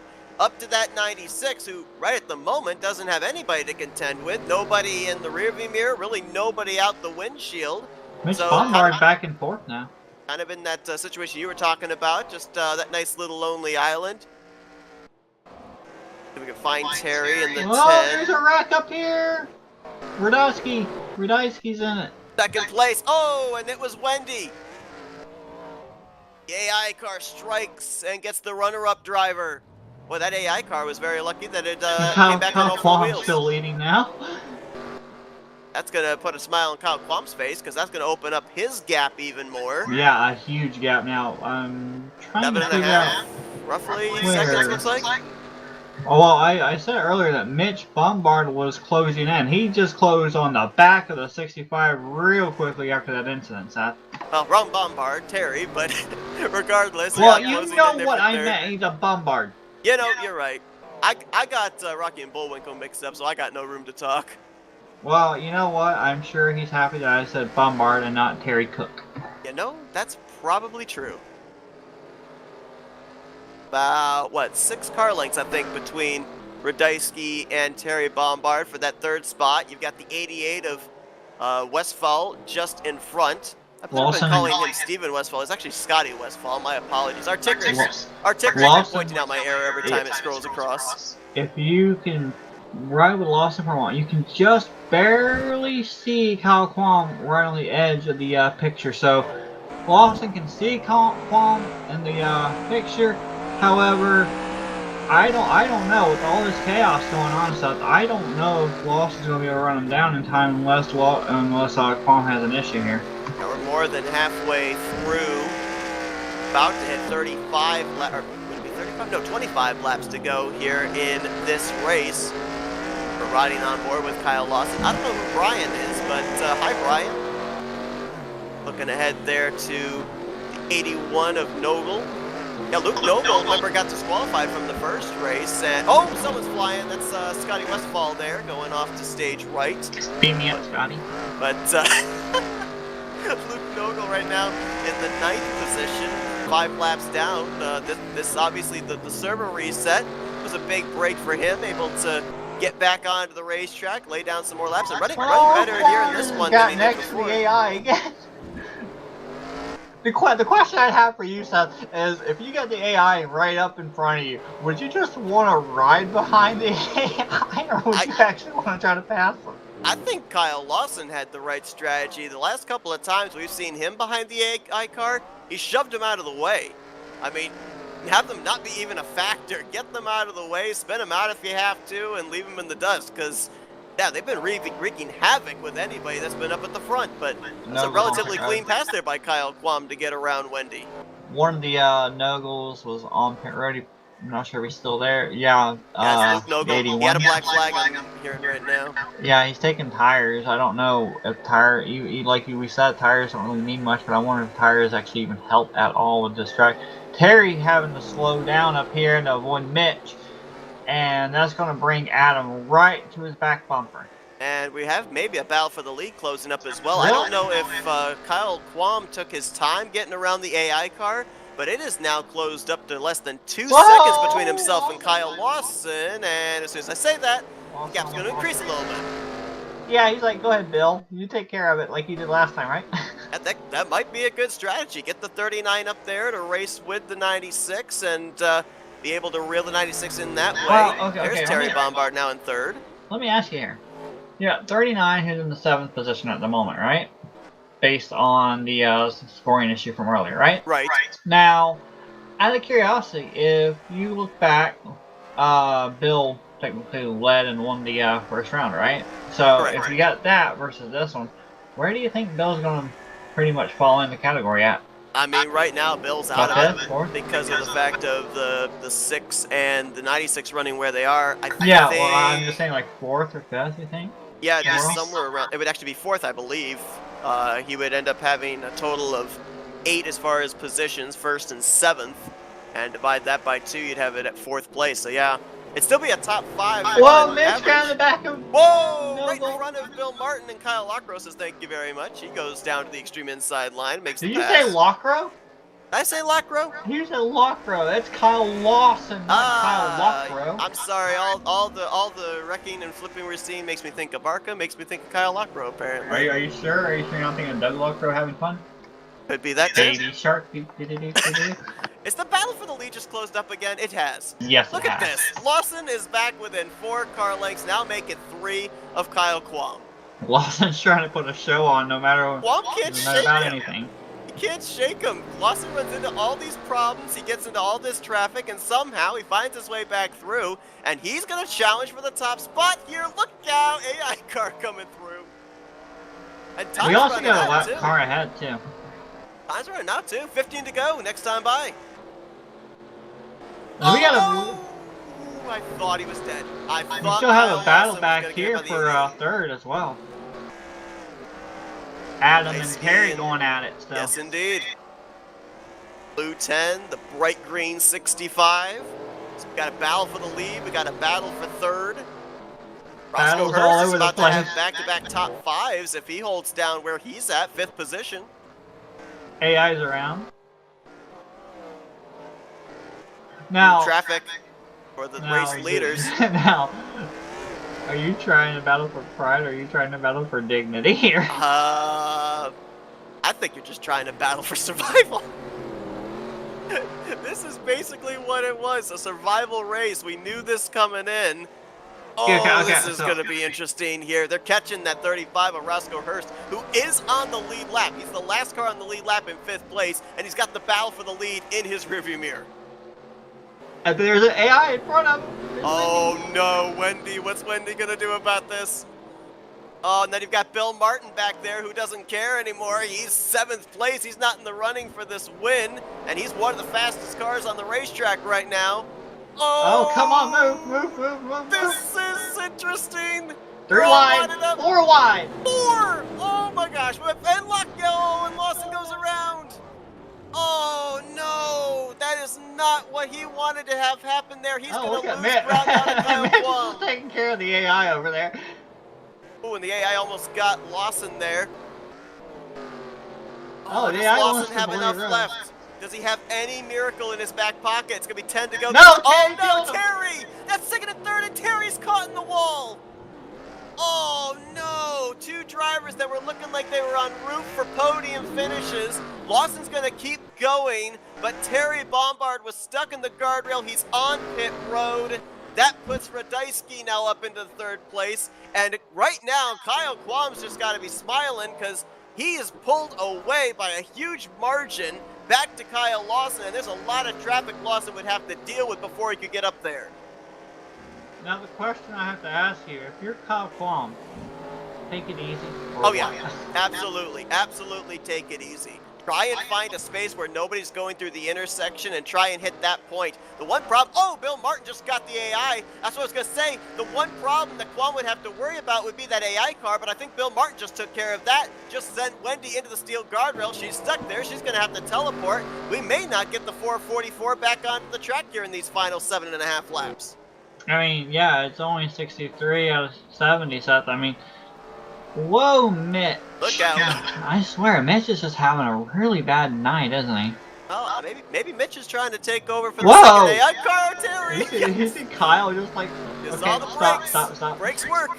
to that 96, who right at the moment doesn't have anybody to contend with. Nobody in the rearview mirror, really nobody out the windshield. Mitch Bombard back and forth now. Kind of in that situation you were talking about, just that nice little lonely island. If we can find Terry in the 10. Oh, there's a wreck up here! Radeisky's in it. 2nd place. Oh, and it was Wendy. The AI car strikes and gets the runner-up driver. Well, that AI car was very lucky that it came back on all 4 wheels. Still leading now. That's going to put a smile on Kyle Qualm's face, because that's going to open up his gap even more. Yeah, a huge gap now. I'm trying to figure out roughly seconds, looks like. Oh, well, I said earlier that Mitch Bombard was closing in. He just closed on the back of the 65 real quickly after that incident, Seth. Well, wrong Bombard, Terry, but regardless, yeah, Well, you closing in know there what for I third. meant. He's a Bombard. You know, you're right. I got Rocky and Bullwinkle mixed up, so I got no room to talk. Well, you know what? I'm sure he's happy that I said Bombard and not Terry Cook. You know, that's probably true. About, what, 6 car lengths, I think, between Radeisky and Terry Bombard for that third spot. You've got the 88 of Westphal just in front. I've been Lawson, calling him Steven Westphal. It's actually Scotty Westphal. My apologies. Our ticker's been Lawson, pointing out my error every time it scrolls across. if you can ride with Lawson for a while, you can just barely see Kyle Quam right on the edge of the picture. So Lawson can see Quam in the picture. However, I don't know with all this chaos going on and stuff. I don't know if Lawson's going to be able to run him down in time unless Quam has an issue here. Now we're more than halfway through. About to hit 35 laps, or would it be 35? No, 25 laps to go here in this race. We're riding on board with Kyle Lawson. I don't know who Brian is, but hi, Brian. Looking ahead there to the 81 of Noble. Yeah, Luke Noble, remember, got disqualified from the first race. And oh, someone's flying. That's Scotty Westphal there, going off to stage right. Beam me up, Scotty. But Luke Noble right now in the 9th position, 5 laps down. This obviously the server reset was a big break for him, able to get back onto the racetrack, lay down some more laps, and running better here in this one than he did before. Got next to the AI again. The question I'd have for you, Seth, is if you got the AI right up in front of you, would you just want to ride behind the AI, or would you actually want to try to pass them? I think Kyle Lawson had the right strategy. The last couple of times we've seen him behind the AI car, he shoved him out of the way. I mean, have them not be even a factor. Get them out of the way, spin them out if you have to, and leave them in the dust, because yeah, they've been wreaking havoc with anybody that's been up at the front, but it's a relatively clean pass there by Kyle Quam to get around Wendy. One of the Nogles was on pit road. I'm not sure if he's still there. Yeah, Luke Nogle. He had a black flag I'm hearing right now. Yeah, he's taking tires. I don't know if like we said, tires don't really mean much, but I wonder if tires actually even help at all with this track. Terry having to slow down up here to avoid Mitch. And that's going to bring Adam right to his back bumper. And we have maybe a battle for the lead closing up as well. Really? I don't know if Kyle Quam took his time getting around the AI car, but it is now closed up to less than 2 seconds between himself and Kyle Lawson. And as soon as I say that, the gap's going to increase a little bit. Yeah, he's like, go ahead, Bill. You take care of it like you did last time, right? that might be a good strategy. Get the 39 up there to race with the 96 and be able to reel the 96 in that way. Well, There's Terry Bombard now in 3rd. Let me ask you here. Yeah, 39 who's in the 7th position at the moment, right? Based on the scoring issue from earlier, right? Right. Now, out of curiosity, if you look back, Bill technically led and won the first round, right? So if you got that versus this one, where do you think Bill's going to pretty much fall in the category at? I mean, right now, Bill's out of it because of the fact of the 6 and the 96 running where they are. I think, well, I'm just saying like 4th or 5th, you think? Yeah, just somewhere around. It would actually be 4th, I believe. He would end up having a total of 8 as far as positions, 1st and 7th. And divide that by 2, you'd have it at 4th place. So, yeah, it'd still be a top 5. Whoa, Mitch got in the back of... Whoa! Right in front of Bill Martin, and Kyle Lockrow says thank you very much. He goes down to the extreme inside line, makes the pass. Did you say Lockrow? Did I say Lockrow? You said Lockrow. That's Kyle Lawson, not Kyle Lockrow. I'm sorry. All the wrecking and flipping we're seeing makes me think of Barca, makes me think of Kyle Lockrow, apparently. Are you sure? Are you sure you're not thinking of Doug Lockrow having fun? Could be that too. Baby Shark. Is the battle for the lead just closed up again? It has. Yes, Look at this. Lawson is back within 4 car lengths, now make it 3 of Kyle Quam. Lawson's trying to put a show on no matter about anything. He can't shake him. Lawson runs into all these problems, he gets into all this traffic, and somehow he finds his way back through, and he's going to challenge for the top spot here. Look out, AI car coming through. And we also got a car ahead, too. Time's running out, too. 15 to go, next time by. We got a... I thought he was dead. I We thought still have Kyle a battle Lawson was back going to get him here by the for 88. third as well. Adam and Terry and going at it still. yes, indeed. Blue 10, the bright green 65. So we got a battle for the lead. We got a battle for third. Roscoe Battles all Hurst is over the about to have place. back-to-back top fives if he holds down where he's at, 5th position. AI's around. Now, Traffic for the race leaders. Now, are you trying to battle for pride or are you trying to battle for dignity here? I think you're just trying to battle for survival. This is basically what it was, a survival race. We knew this coming in. Oh, this is going to be interesting here. They're catching that 35 of Roscoe Hurst, who is on the lead lap. He's the last car on the lead lap in 5th place, and he's got the battle for the lead in his rearview mirror. And there's an AI in front of him. Oh no, Wendy, what's Wendy going to do about this? Oh, and then you've got Bill Martin back there who doesn't care anymore. He's 7th place. He's not in the running for this win, and he's one of the fastest cars on the racetrack right now. Oh, come on, move. This is interesting. 3 wide, 4 wide. 4! Oh my gosh, and luck, and Lawson goes around. Oh no, that is not what he wanted to have happen there. He's going to lose ground down to Kyle Mitch Quam. is taking care of the AI over there. Oh, and the AI almost got Lawson there. Oh, the does AI Lawson wants to have bleed enough around. left? Does he have any miracle in his back pocket? It's going to be 10 to go. No, oh Terry no, killed him. Terry! That's 2nd and 3rd, and Terry's caught in the wall. Oh no, 2 drivers that were looking like they were en route for podium finishes. Lawson's going to keep going, but Terry Bombard was stuck in the guardrail. He's on pit road. That puts Radeisky now up into 3rd place. And right now, Kyle Quam's just got to be smiling because he is pulled away by a huge margin back to Kyle Lawson. And there's a lot of traffic Lawson would have to deal with before he could get up there. Now the question I have to ask you, if you're Kyle Quam, take it easy. Oh yeah, absolutely take it easy. Try and find a space where nobody's going through the intersection and try and hit that point. The one problem, Bill Martin just got the AI. That's what I was gonna say. The one problem that Quam would have to worry about would be that AI car, but I think Bill Martin just took care of that. Just sent Wendy into the steel guardrail. She's stuck there. She's gonna have to teleport. We may not get the 444 back onto the track here in these final 7.5 laps. I mean, yeah, it's only 63 out of 70, Seth. I mean, whoa, Mitch. Look out. I swear, Mitch is just having a really bad night, isn't he? Oh, maybe Mitch is trying to take over for the second AI car, Terry. You see Kyle just like, Just okay, all the brakes. stop. Brakes work.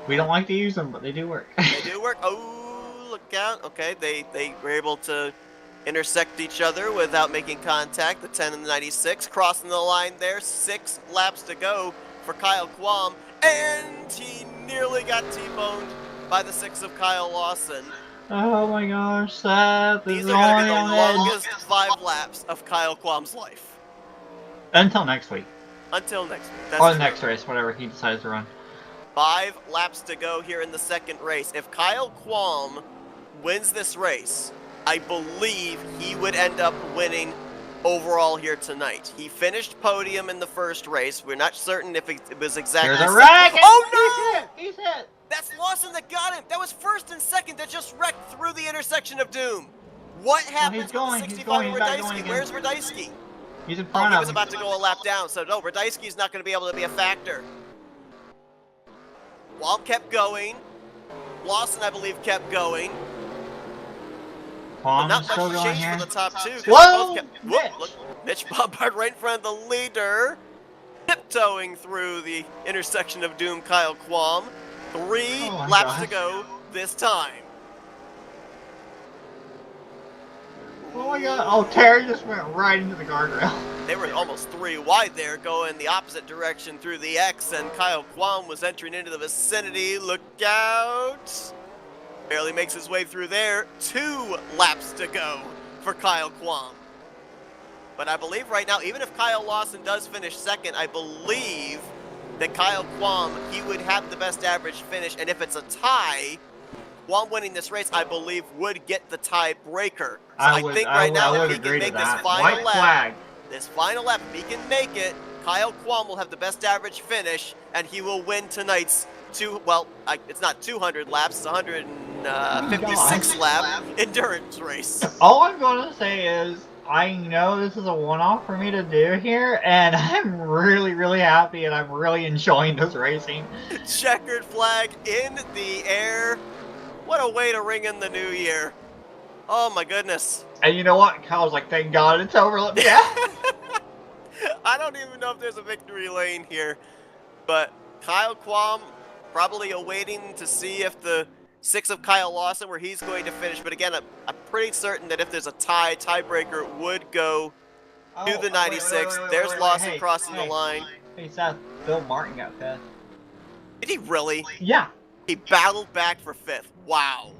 We don't like to use them, but they do work. They do work. Oh, look out. Okay, they were able to intersect each other without making contact. The 10 and the 96 crossing the line there. 6 laps to go for Kyle Quam. And he nearly got T-boned by the 6 of Kyle Lawson. Oh my gosh, Seth. These are going to be the longest 5 laps of Kyle Quam's life. Until next week. Until next week. Or the next race, whatever he decides to run. 5 laps to go here in the second race. If Kyle Quam wins this race, I believe he would end up winning overall here tonight. He finished podium in the first race. We're not certain if it was exactly... There's a wreck! Oh no! He's hit! That's Lawson that got him! That was 1st and 2nd that just wrecked through the intersection of doom. What happens with the 65 of Radeisky? Where's Radeisky? He's in front of him. He was about to go a lap down, so no, Radeisky's not going to be able to be a factor. Quam kept going. Lawson, I believe, kept going. But not much change for the top 2. Whoa! Look, Mitch Bombard right in front of the leader. Tiptoeing through the intersection of doom, Kyle Quam. 3 laps to go this time. Oh my god. Oh, Terry just went right into the guardrail. They were almost 3 wide there, going the opposite direction through the X, and Kyle Quam was entering into the vicinity. Look out. Barely makes his way through there. 2 laps to go for Kyle Quam. But I believe right now, even if Kyle Lawson does finish 2nd, I believe that Kyle Quam, he would have the best average finish. And if it's a tie, Quam winning this race, I believe, would get the tiebreaker. So I think right now, if he can make this final lap, This final lap, if he can make it, Kyle Kwam will have the best average finish, and he will win tonight's it's not 200 laps, it's 156 lap endurance race. All I'm going to say is, I know this is a one-off for me to do here, and I'm really, really happy, and I'm really enjoying this racing. Checkered flag in the air. What a way to ring in the new year. Oh my goodness. And you know what? Kyle's like, thank God it's over. Let me out. I don't even know if there's a victory lane here, but Kyle Kwam probably awaiting to see if the 6 of Kyle Lawson where he's going to finish. But again, I'm pretty certain that if there's a tiebreaker would go to the 96. There's Lawson crossing the line. Hey, Seth, Bill Martin got 5th. Did he really? Yeah. He battled back for 5th. Wow.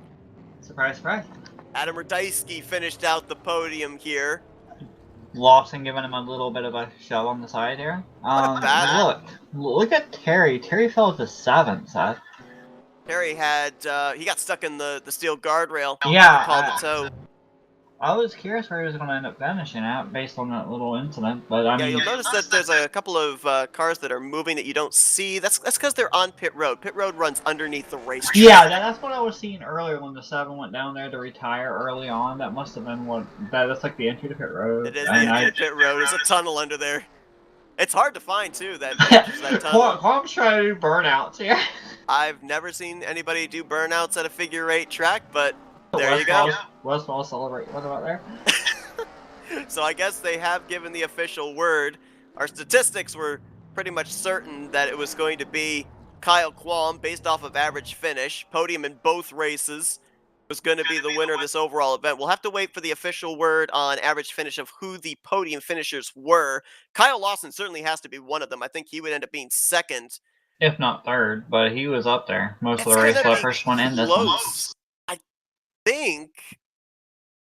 Surprise, surprise. Adam Radeisky finished out the podium here. Lawson giving him a little bit of a shove on the side here. Look at Terry. Terry fell to 7th, Seth. Terry he got stuck in the steel guardrail. Yeah. Called the toe. I was curious where he was going to end up finishing at based on that little incident, but I mean... you'll notice that there's a couple of cars that are moving that you don't see. That's because they're on pit road. Pit road runs underneath the racetrack. Yeah, that's what I was seeing earlier when the 7 went down there to retire early on. That must have been that's like the entry to pit road. It is the entry to pit road. There's a tunnel under there. It's hard to find, too, that tunnel. Quam's trying to do burnouts here. I've never seen anybody do burnouts at a figure 8 track, but there you go. Westfall celebrate. What about there? So I guess they have given the official word. Our statistics were pretty much certain that it was going to be Kyle Kwam, based off of average finish. Podium in both races was going to be the winner of this overall event. We'll have to wait for the official word on average finish of who the podium finishers were. Kyle Lawson certainly has to be one of them. I think he would end up being 2nd. If not 3rd, but he was up there most of the race, the first one in this one.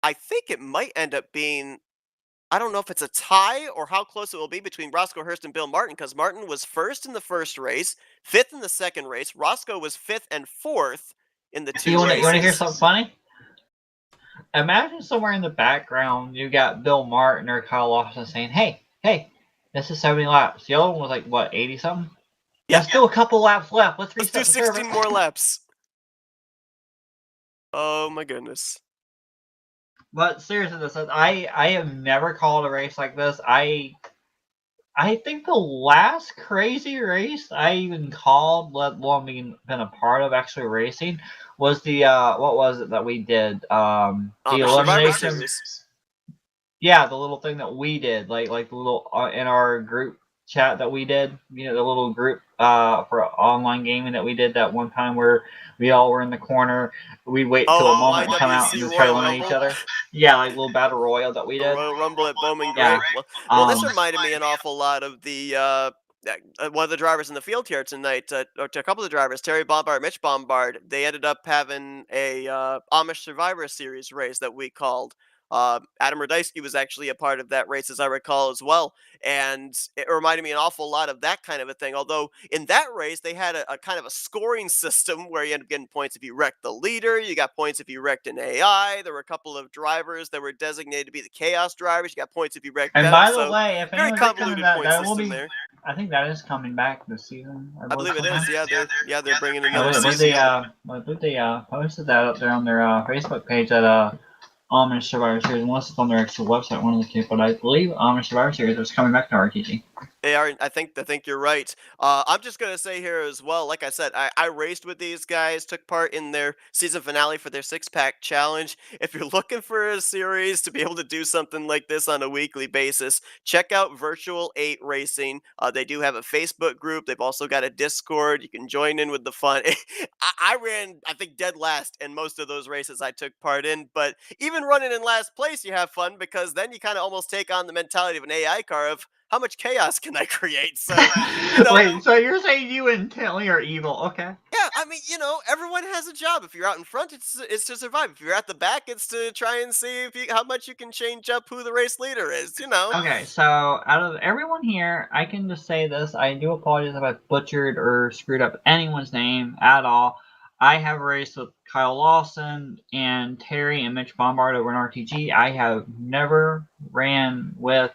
I think it might end up being, I don't know if it's a tie or how close it will be between Roscoe Hurst and Bill Martin, because Martin was 1st in the first race, 5th in the second race. Roscoe was 5th and 4th in the 2 races. You want to hear something funny? Imagine somewhere in the background you got Bill Martin or Kyle Lawson saying, hey, this is 70 laps. The other one was like, what, 80-something? Yeah, still a couple laps left. Let's do 16 more laps. Oh my goodness. But seriously, I have never called a race like this. I think the last crazy race I even called, let alone been a part of actually racing, was the what was it that we did? The elimination. Yeah, the little thing that we did, like the little in our group chat that we did. You know, the little group for online gaming that we did that one time where we all were in the corner. We'd wait till a moment to come out and just try to eliminate each other. Yeah, like little battle royal that we did. Royal Rumble at Bowman Gray. Well, this reminded me an awful lot of the one of the drivers in the field here tonight, or to a couple of the drivers, Terry Bombard, Mitch Bombard. They ended up having a Amish Survivor Series race that we called. Adam Radeisky was actually a part of that race, as I recall, as well. And it reminded me an awful lot of that kind of a thing. Although in that race, they had a kind of a scoring system where you end up getting points if you wrecked the leader. You got points if you wrecked an AI. There were a couple of drivers that were designated to be the chaos drivers. You got points if you wrecked them. And by the way, if very convoluted point system be, there. I think that is coming back this season. I believe it is. Yeah, they're bringing another season. I believe they posted that up there on their Facebook page that Amish Survivor Series, unless it's on their actual website, one of the two, but I believe Amish Survivor Series is coming back to RTG. They are. I think you're right. I'm just gonna say here as well. Like I said, I raced with these guys, took part in their season finale for their 6-pack challenge. If you're looking for a series to be able to do something like this on a weekly basis, check out Virtual 8 Racing. They do have a Facebook group. They've also got a Discord. You can join in with the fun. I ran, I think, dead last in most of those races I took part in. But even running in last place, you have fun because then you kind of almost take on the mentality of an AI car of, how much chaos can I create? So, Wait, so you're saying you intently are evil? Okay. Yeah, I mean, everyone has a job. If you're out in front, it's to survive. If you're at the back, it's to try and see how much you can change up who the race leader is. Okay, so out of everyone here, I can just say this. I do apologize if I butchered or screwed up anyone's name at all. I have raced with Kyle Lawson and Terry and Mitch Bombard over in RTG. I have never ran with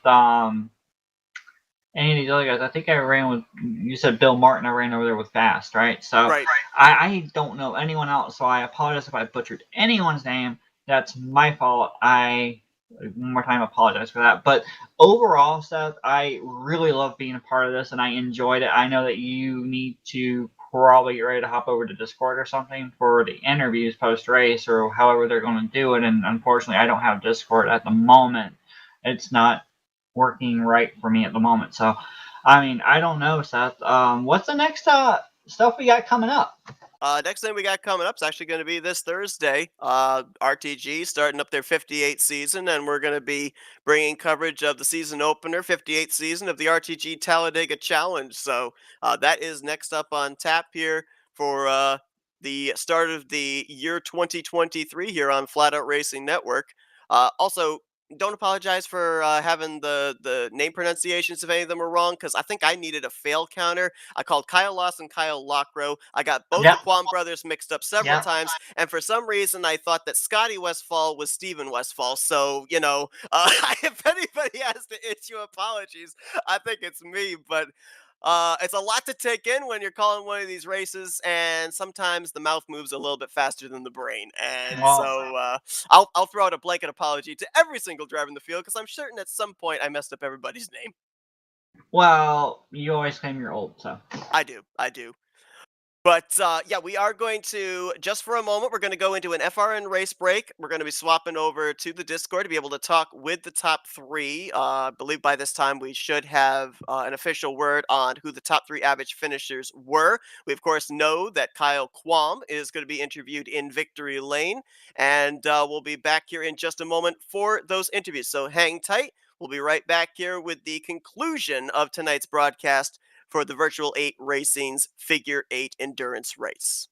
any of these other guys. I think I ran with, you said Bill Martin. I ran over there with Fast, right? So Right. I don't know anyone else, so I apologize if I butchered anyone's name. That's my fault. I one more time apologize for that. But overall, Seth, I really love being a part of this, and I enjoyed it. I know that you need to probably get ready to hop over to Discord or something for the interviews post race or however they're going to do it. And unfortunately, I don't have Discord at the moment. It's not working right for me at the moment. So, I mean, I don't know, Seth. What's the next stuff we got coming up? Next thing we got coming up is actually going to be this Thursday. RTG starting up their 58th season, and we're going to be bringing coverage of the season opener, 58th season of the RTG Talladega Challenge. So that is next up on tap here for the start of the year 2023 here on Flatout Racing Network. Also, don't apologize for having the name pronunciations if any of them are wrong, because I think I needed a fail counter. I called Kyle Lawson Kyle Lockrow. I got both the Yep. Quam brothers mixed up several Yep. times, and for some reason I thought that Scotty Westfall was Stephen Westfall. So if anybody has to issue apologies, I think it's me. But it's a lot to take in when you're calling one of these races, and sometimes the mouth moves a little bit faster than the brain. And Well, so I'll throw out a blanket apology to every single driver in the field because I'm certain at some point I messed up everybody's name. well, you always claim you're old, so. I do. I do. But yeah, we are going to, just for a moment, we're going to go into an FRN race break. We're going to be swapping over to the Discord to be able to talk with the top three. I believe by this time we should have an official word on who the top three average finishers were. We, of course, know that Kyle Quam is going to be interviewed in Victory Lane, and we'll be back here in just a moment for those interviews. So hang tight. We'll be right back here with the conclusion of tonight's broadcast for the Virtual 8 Racing's Figure 8 Endurance Race.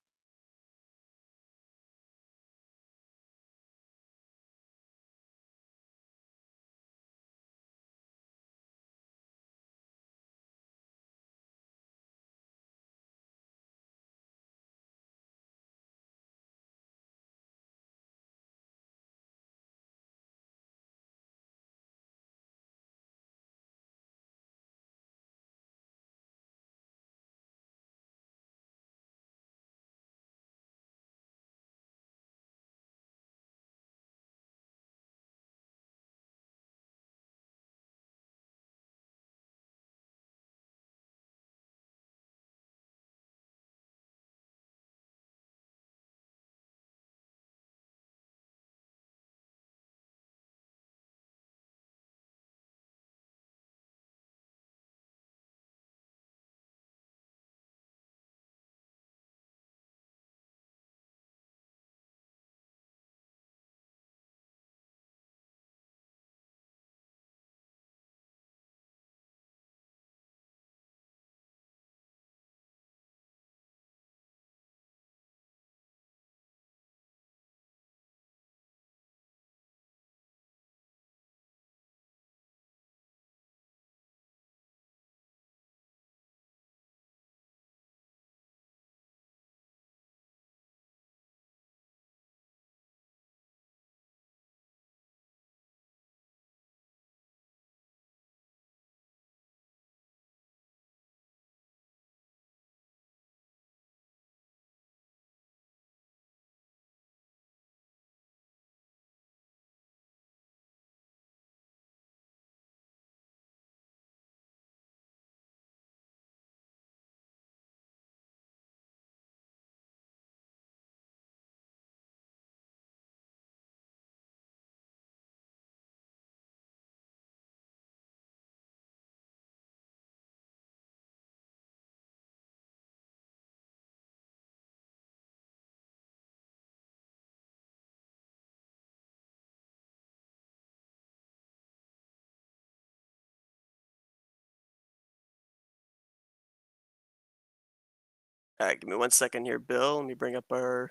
All right, give me 1 second here, Bill. Let me bring up our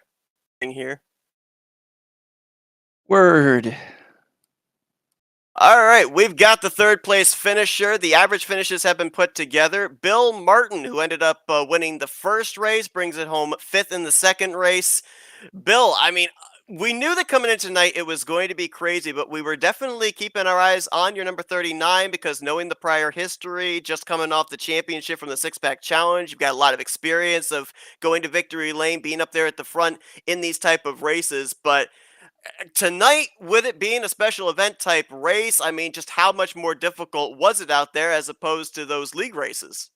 thing here. Word. All right, we've got the third place finisher. The average finishes have been put together. Bill Martin, who ended up winning the first race, brings it home fifth in the second race. Bill, I mean, we knew that coming in tonight it was going to be crazy, but we were definitely keeping our eyes on your number 39 because knowing the prior history, just coming off the championship from the six pack challenge, you've got a lot of experience of going to victory lane, being up there at the front in these type of races. But tonight, with it being a special event type race, I mean, just how much more difficult was it out there as opposed to those league races?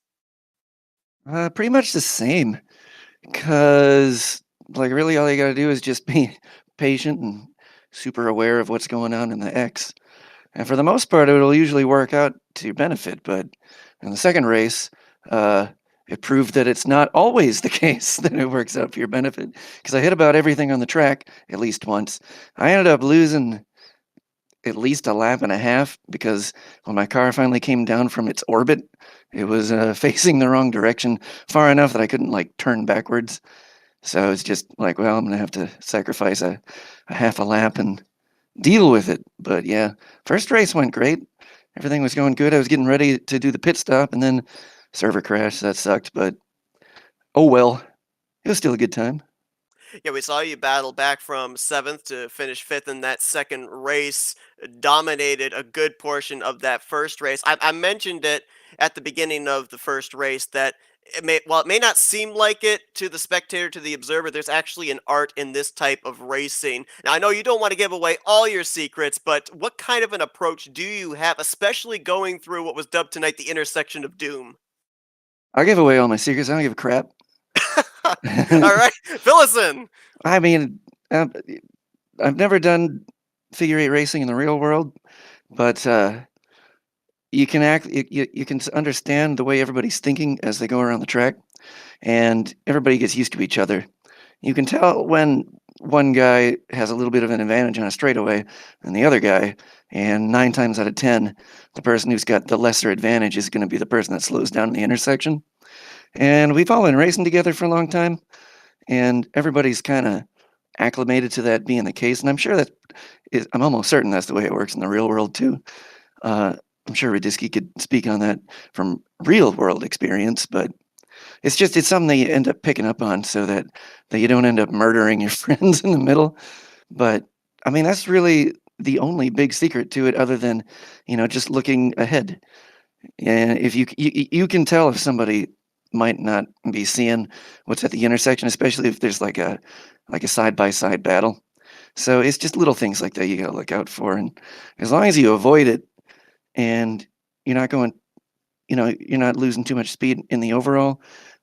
Pretty much the same, cause like, really all you gotta do is just be patient and super aware of what's going on in the X, and for the most part, it'll usually work out to your benefit, but in the second race, uh, it proved that it's not always the case that it works out for your benefit. Cause I hit about everything on the track at least once. I ended up losing at least a lap and a half because when my car finally came down from its orbit, it was facing the wrong direction far enough that I couldn't like turn backwards. So it's just like, well, I'm gonna have to sacrifice a half a lap and deal with it. But yeah, first race went great. Everything was going good. I was getting ready to do the pit stop, and then server crash. That sucked, but oh well. It was still a good time. Yeah, we saw you battle back from seventh to finish fifth in that second race, dominated a good portion of that first race. I mentioned it at the beginning of the first race that while it may not seem like it to the spectator, to the observer, there's actually an art in this type of racing. Now, I know you don't want to give away all your secrets, but what kind of an approach do you have, especially going through what was dubbed tonight the intersection of doom? I'll give away all my secrets. I don't give a crap. All right, fill us in. I mean, uh, I've never done figure eight racing in the real world, but you can you can understand the way everybody's thinking as they go around the track, and everybody gets used to each other. You can tell when one guy has a little bit of an advantage on a straightaway than the other guy, and 9 times out of 10, the person who's got the lesser advantage is going to be the person that slows down in the intersection. And we've all been racing together for a long time, and everybody's kind of acclimated to that being the case. And I'm sure that I'm almost certain that's the way it works in the real world too. Uh, I'm sure Radisky could speak on that from real world experience, but it's something that you end up picking up on so that you don't end up murdering your friends in the middle. But I mean, that's really the only big secret to it, other than just looking ahead. And if you can tell if somebody might not be seeing what's at the intersection, especially if there's like a side by side battle. So it's just little things like that you gotta look out for, and as long as you avoid it and you're not going, you're not losing too much speed in the overall,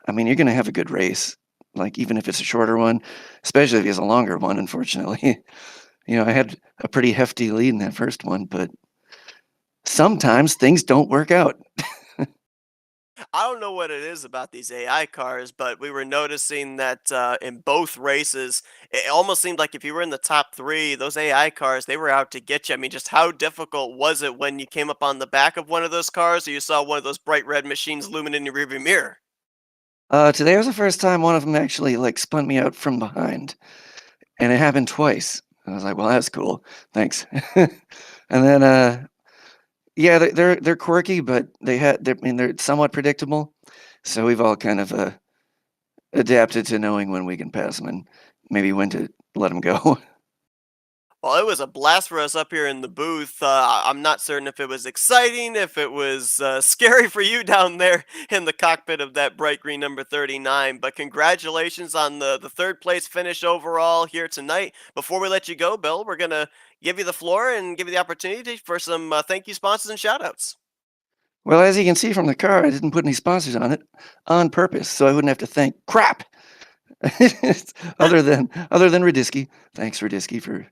I mean, you're gonna have a good race. Like even if it's a shorter one, especially if it's a longer one, unfortunately. I had a pretty hefty lead in that first one, but sometimes things don't work out. I don't know what it is about these AI cars, but we were noticing that in both races, it almost seemed like if you were in the top three, those AI cars, they were out to get you. I mean, just how difficult was it when you came up on the back of one of those cars or you saw one of those bright red machines looming in your rearview mirror? Today was the first time one of them actually like spun me out from behind, and it happened twice. I was like, "Well, that's cool. Thanks." And then, yeah, they're quirky, but I mean, they're somewhat predictable. So we've all kind of adapted to knowing when we can pass them and maybe when to let them go. Well, it was a blast for us up here in the booth. I'm not certain if it was exciting, if it was scary for you down there in the cockpit of that bright green number 39. But congratulations on the third place finish overall here tonight. Before we let you go, Bill, we're going to give you the floor and give you the opportunity for some thank you sponsors and shout outs. Well, as you can see from the car, I didn't put any sponsors on it on purpose, so I wouldn't have to thank crap. Other than Radisky. Thanks, Radisky, for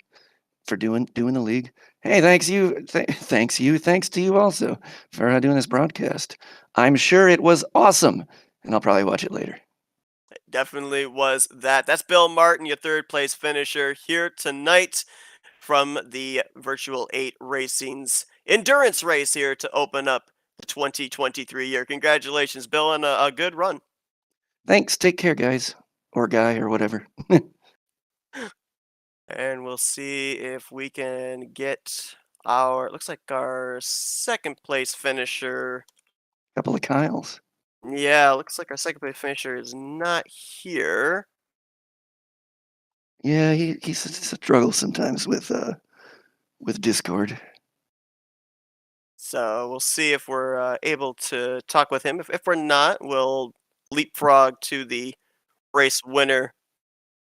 doing the league. Hey, thanks to you also for doing this broadcast. I'm sure it was awesome, and I'll probably watch it later. Definitely was that. That's Bill Martin, your third place finisher here tonight from the Virtual 8 Racing's endurance race here to open up the 2023 year. Congratulations, Bill, on a good run. Thanks. Take care, guys, or guy, or whatever. And we'll see if we can get looks like our second place finisher. Couple of Kyles. Yeah, looks like our second place finisher is not here. Yeah, he struggles sometimes with Discord. So we'll see if we're able to talk with him. If we're not, we'll leapfrog to the race winner,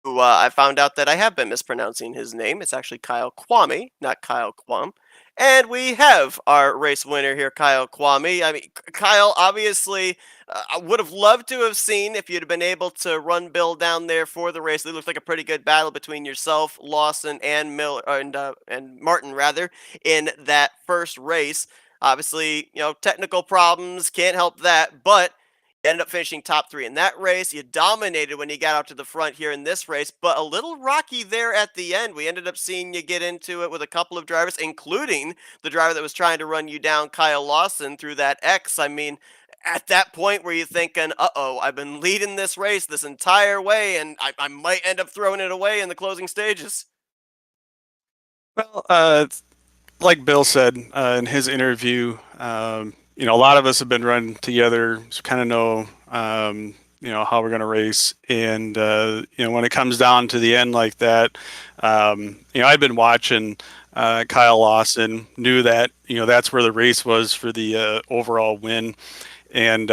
who I found out that I have been mispronouncing his name. It's actually Kyle Kwame, not Kyle Kwam. And we have our race winner here, Kyle Kwame. I mean, Kyle, obviously, I would have loved to have seen if you'd have been able to run Bill down there for the race. It looked like a pretty good battle between yourself, Lawson, and Miller, and Martin rather, in that first race. Obviously, technical problems can't help that, but you ended up finishing top three in that race. You dominated when you got out to the front here in this race, but a little rocky there at the end. We ended up seeing you get into it with a couple of drivers, including the driver that was trying to run you down, Kyle Lawson, through that X. I mean, at that point, were you thinking, uh-oh, I've been leading this race this entire way, and I might end up throwing it away in the closing stages? Well, like Bill said in his interview, a lot of us have been running together, so kind of know, how we're going to race. And, when it comes down to the end like that, I've been watching Kyle Lawson, knew that, that's where the race was for the overall win. And,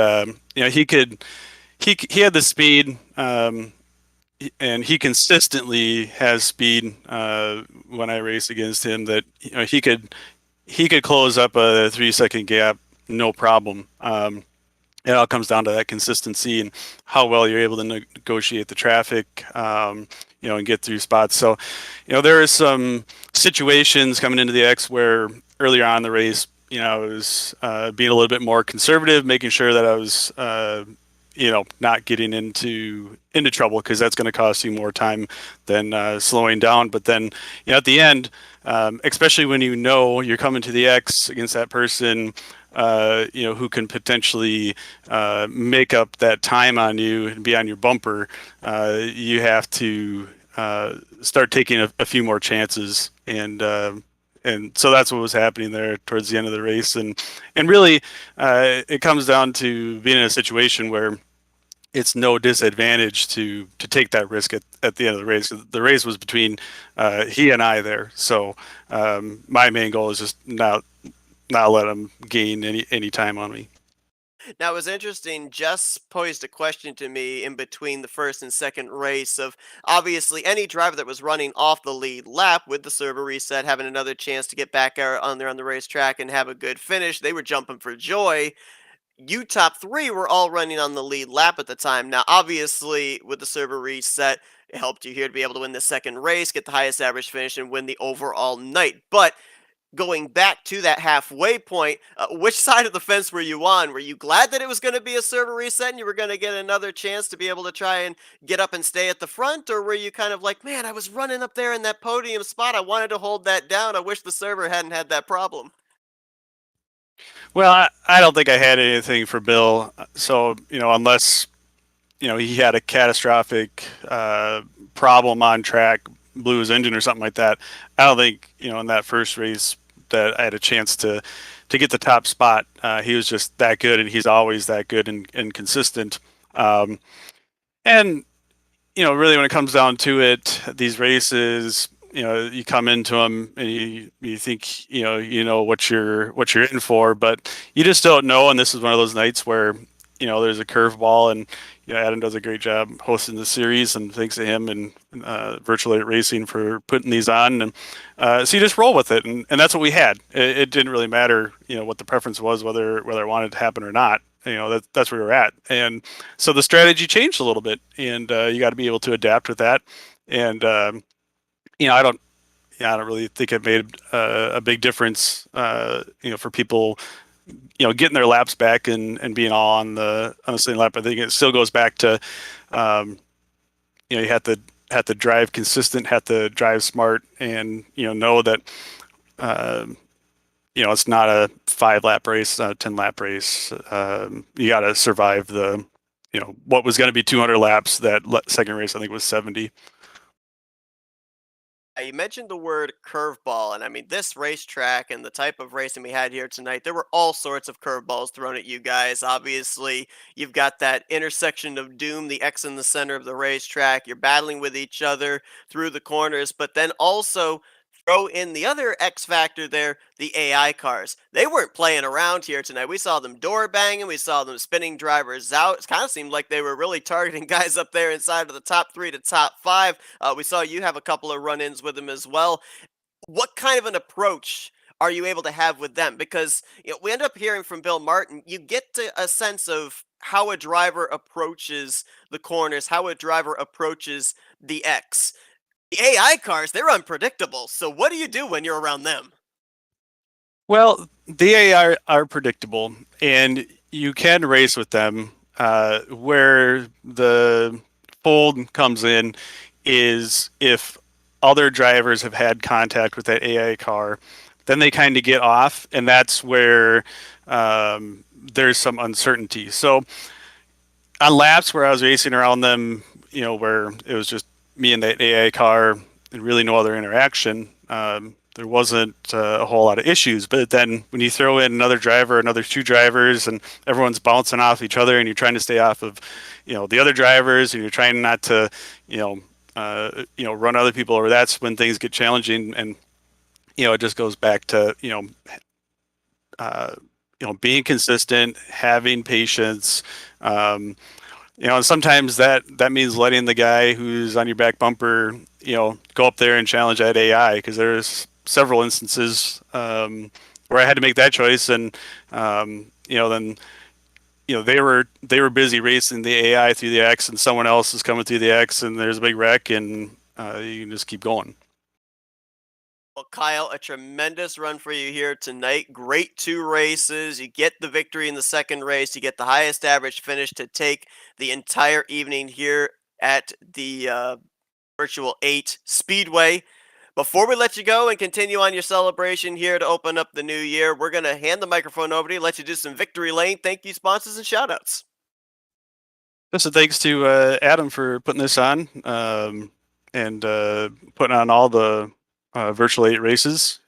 he had the speed, and he consistently has speed when I race against him that he could close up a 3 second gap no problem. It all comes down to that consistency and how well you're able to negotiate the traffic, and get through spots. So, there is some situations coming into the X where earlier on in the race, I was being a little bit more conservative, making sure that I was not getting into trouble, because that's going to cost you more time than slowing down. But then, at the end, especially when you're coming to the X against that person, who can potentially make up that time on you and be on your bumper, you have to start taking a few more chances. And so that's what was happening there towards the end of the race. And really, it comes down to being in a situation where it's no disadvantage to take that risk at the end of the race. The race was between he and I there. So my main goal is just not let him gain any time on me. Now, it was interesting. Jess posed a question to me in between the first and second race of obviously any driver that was running off the lead lap with the server reset, having another chance to get back out on there on the racetrack and have a good finish. They were jumping for joy. You top three were all running on the lead lap at the time. Now, obviously, with the server reset, it helped you here to be able to win the second race, get the highest average finish, and win the overall night. But going back to that halfway point, which side of the fence were you on? Were you glad that it was going to be a server reset and you were going to get another chance to be able to try and get up and stay at the front? Or were you kind of like, man, I was running up there in that podium spot. I wanted to hold that down. I wish the server hadn't had that problem. Well, I don't think I had anything for Bill. So, unless, he had a catastrophic problem on track, blew his engine or something like that, I don't think, in that first race that I had a chance to get the top spot. He was just that good, and he's always that good and consistent. And really, when it comes down to it, these races, you come into them and you think what you're in for, but you just don't know. And this is one of those nights where there's a curveball, and Adam does a great job hosting the series, and thanks to him and Virtual 8 Racing for putting these on. And so you just roll with it, and that's what we had. It didn't really matter, what the preference was, whether I wanted it to happen or not. That's where we're at. And so the strategy changed a little bit, and you got to be able to adapt with that. And I don't really think it made a big difference, for people, getting their laps back and being all on the same lap. I think it still goes back to, you have to drive consistent, have to drive smart, and know that it's not a 5 lap race, not a 10 lap race. You got to survive the what was going to be 200 laps. That second race, I think, was 70. You mentioned the word curveball, and I mean, this racetrack and the type of racing we had here tonight, there were all sorts of curveballs thrown at you guys. Obviously, you've got that intersection of doom, the X in the center of the racetrack. You're battling with each other through the corners, but then also throw in the other X factor there, the AI cars. They weren't playing around here tonight. We saw them door banging, we saw them spinning drivers out. It kind of seemed like they were really targeting guys up there inside of the top 3 to top 5. We saw you have a couple of run-ins with them as well. What kind of an approach are you able to have with them? Because we end up hearing from Bill Martin, you get to a sense of how a driver approaches the corners, how a driver approaches the X. The AI cars, they're unpredictable. So what do you do when you're around them? Well, the AI are predictable, and you can race with them. Where the fold comes in is if other drivers have had contact with that AI car, then they kind of get off, and that's where there's some uncertainty. So on laps where I was racing around them, where it was just me and that AI car and really no other interaction, there wasn't a whole lot of issues. But then when you throw in another driver, another 2 drivers, and everyone's bouncing off each other, and you're trying to stay off of, the other drivers, and you're trying not to, run other people over. That's when things get challenging, and it just goes back to being consistent, having patience. And sometimes that means letting the guy who's on your back bumper, go up there and challenge that AI, because there's several instances where I had to make that choice, and then they were busy racing the AI through the X, and someone else is coming through the X, and there's a big wreck, and you can just keep going. Well, Kyle, a tremendous run for you here tonight. Great 2 races. You get the victory in the second race. You get the highest average finish to take the entire evening here at the Virtual 8 Speedway. Before we let you go and continue on your celebration here to open up the new year, we're going to hand the microphone over to you, let you do some victory lane thank you sponsors and shoutouts. So thanks to Adam for putting this on, and putting on all the Virtual 8 races.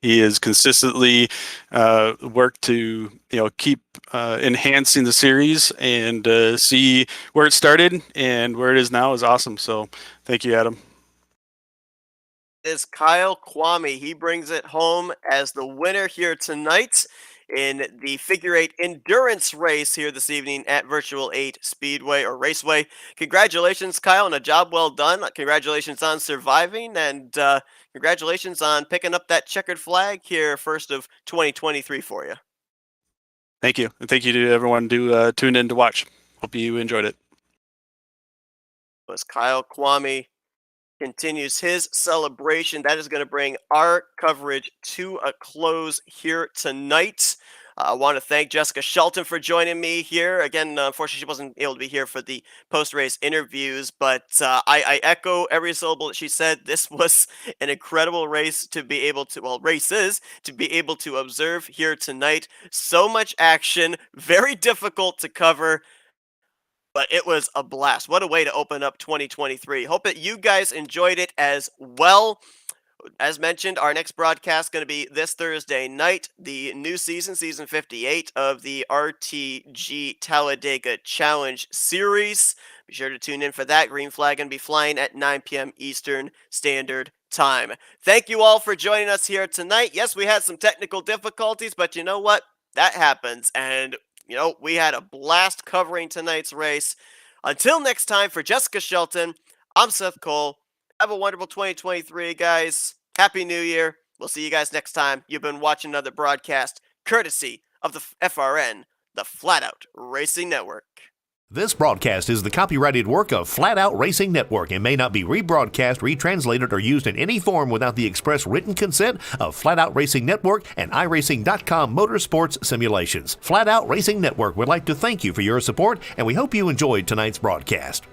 He has consistently worked to keep enhancing the series, and see where it started and where it is now is awesome. So thank you, Adam. Is Kyle Kwame. He brings it home as the winner here tonight in the figure 8 endurance race here this evening at Virtual 8 Speedway or Raceway. Congratulations, Kyle, on a job well done. Congratulations on surviving, and congratulations on picking up that checkered flag here first of 2023 for you. Thank you. And thank you to everyone who tuned in to watch. Hope you enjoyed it. Was Kyle Kwame continues his celebration. That is going to bring our coverage to a close here tonight. I want to thank Jessica Shelton for joining me here. Again, unfortunately, she wasn't able to be here for the post-race interviews, but I echo every syllable that she said. This was an incredible race to be able to, well, races to be able to observe here tonight. So much action, very difficult to cover, but it was a blast. What a way to open up 2023. Hope that you guys enjoyed it as well. As mentioned, our next broadcast is going to be this Thursday night, the new season, season 58 of the RTG Talladega Challenge Series. Be sure to tune in for that. Green flag going to be flying at 9 p.m. Eastern Standard Time. Thank you all for joining us here tonight. Yes, we had some technical difficulties, but you know what? That happens, and we had a blast covering tonight's race. Until next time, for Jessica Shelton, I'm Seth Cole. Have a wonderful 2023, guys. Happy New Year. We'll see you guys next time. You've been watching another broadcast courtesy of the FRN, the Flatout Racing Network. This broadcast is the copyrighted work of Flatout Racing Network and may not be rebroadcast, retranslated, or used in any form without the express written consent of Flatout Racing Network and iRacing.com Motorsports Simulations. Flatout Racing Network would like to thank you for your support, and we hope you enjoyed tonight's broadcast.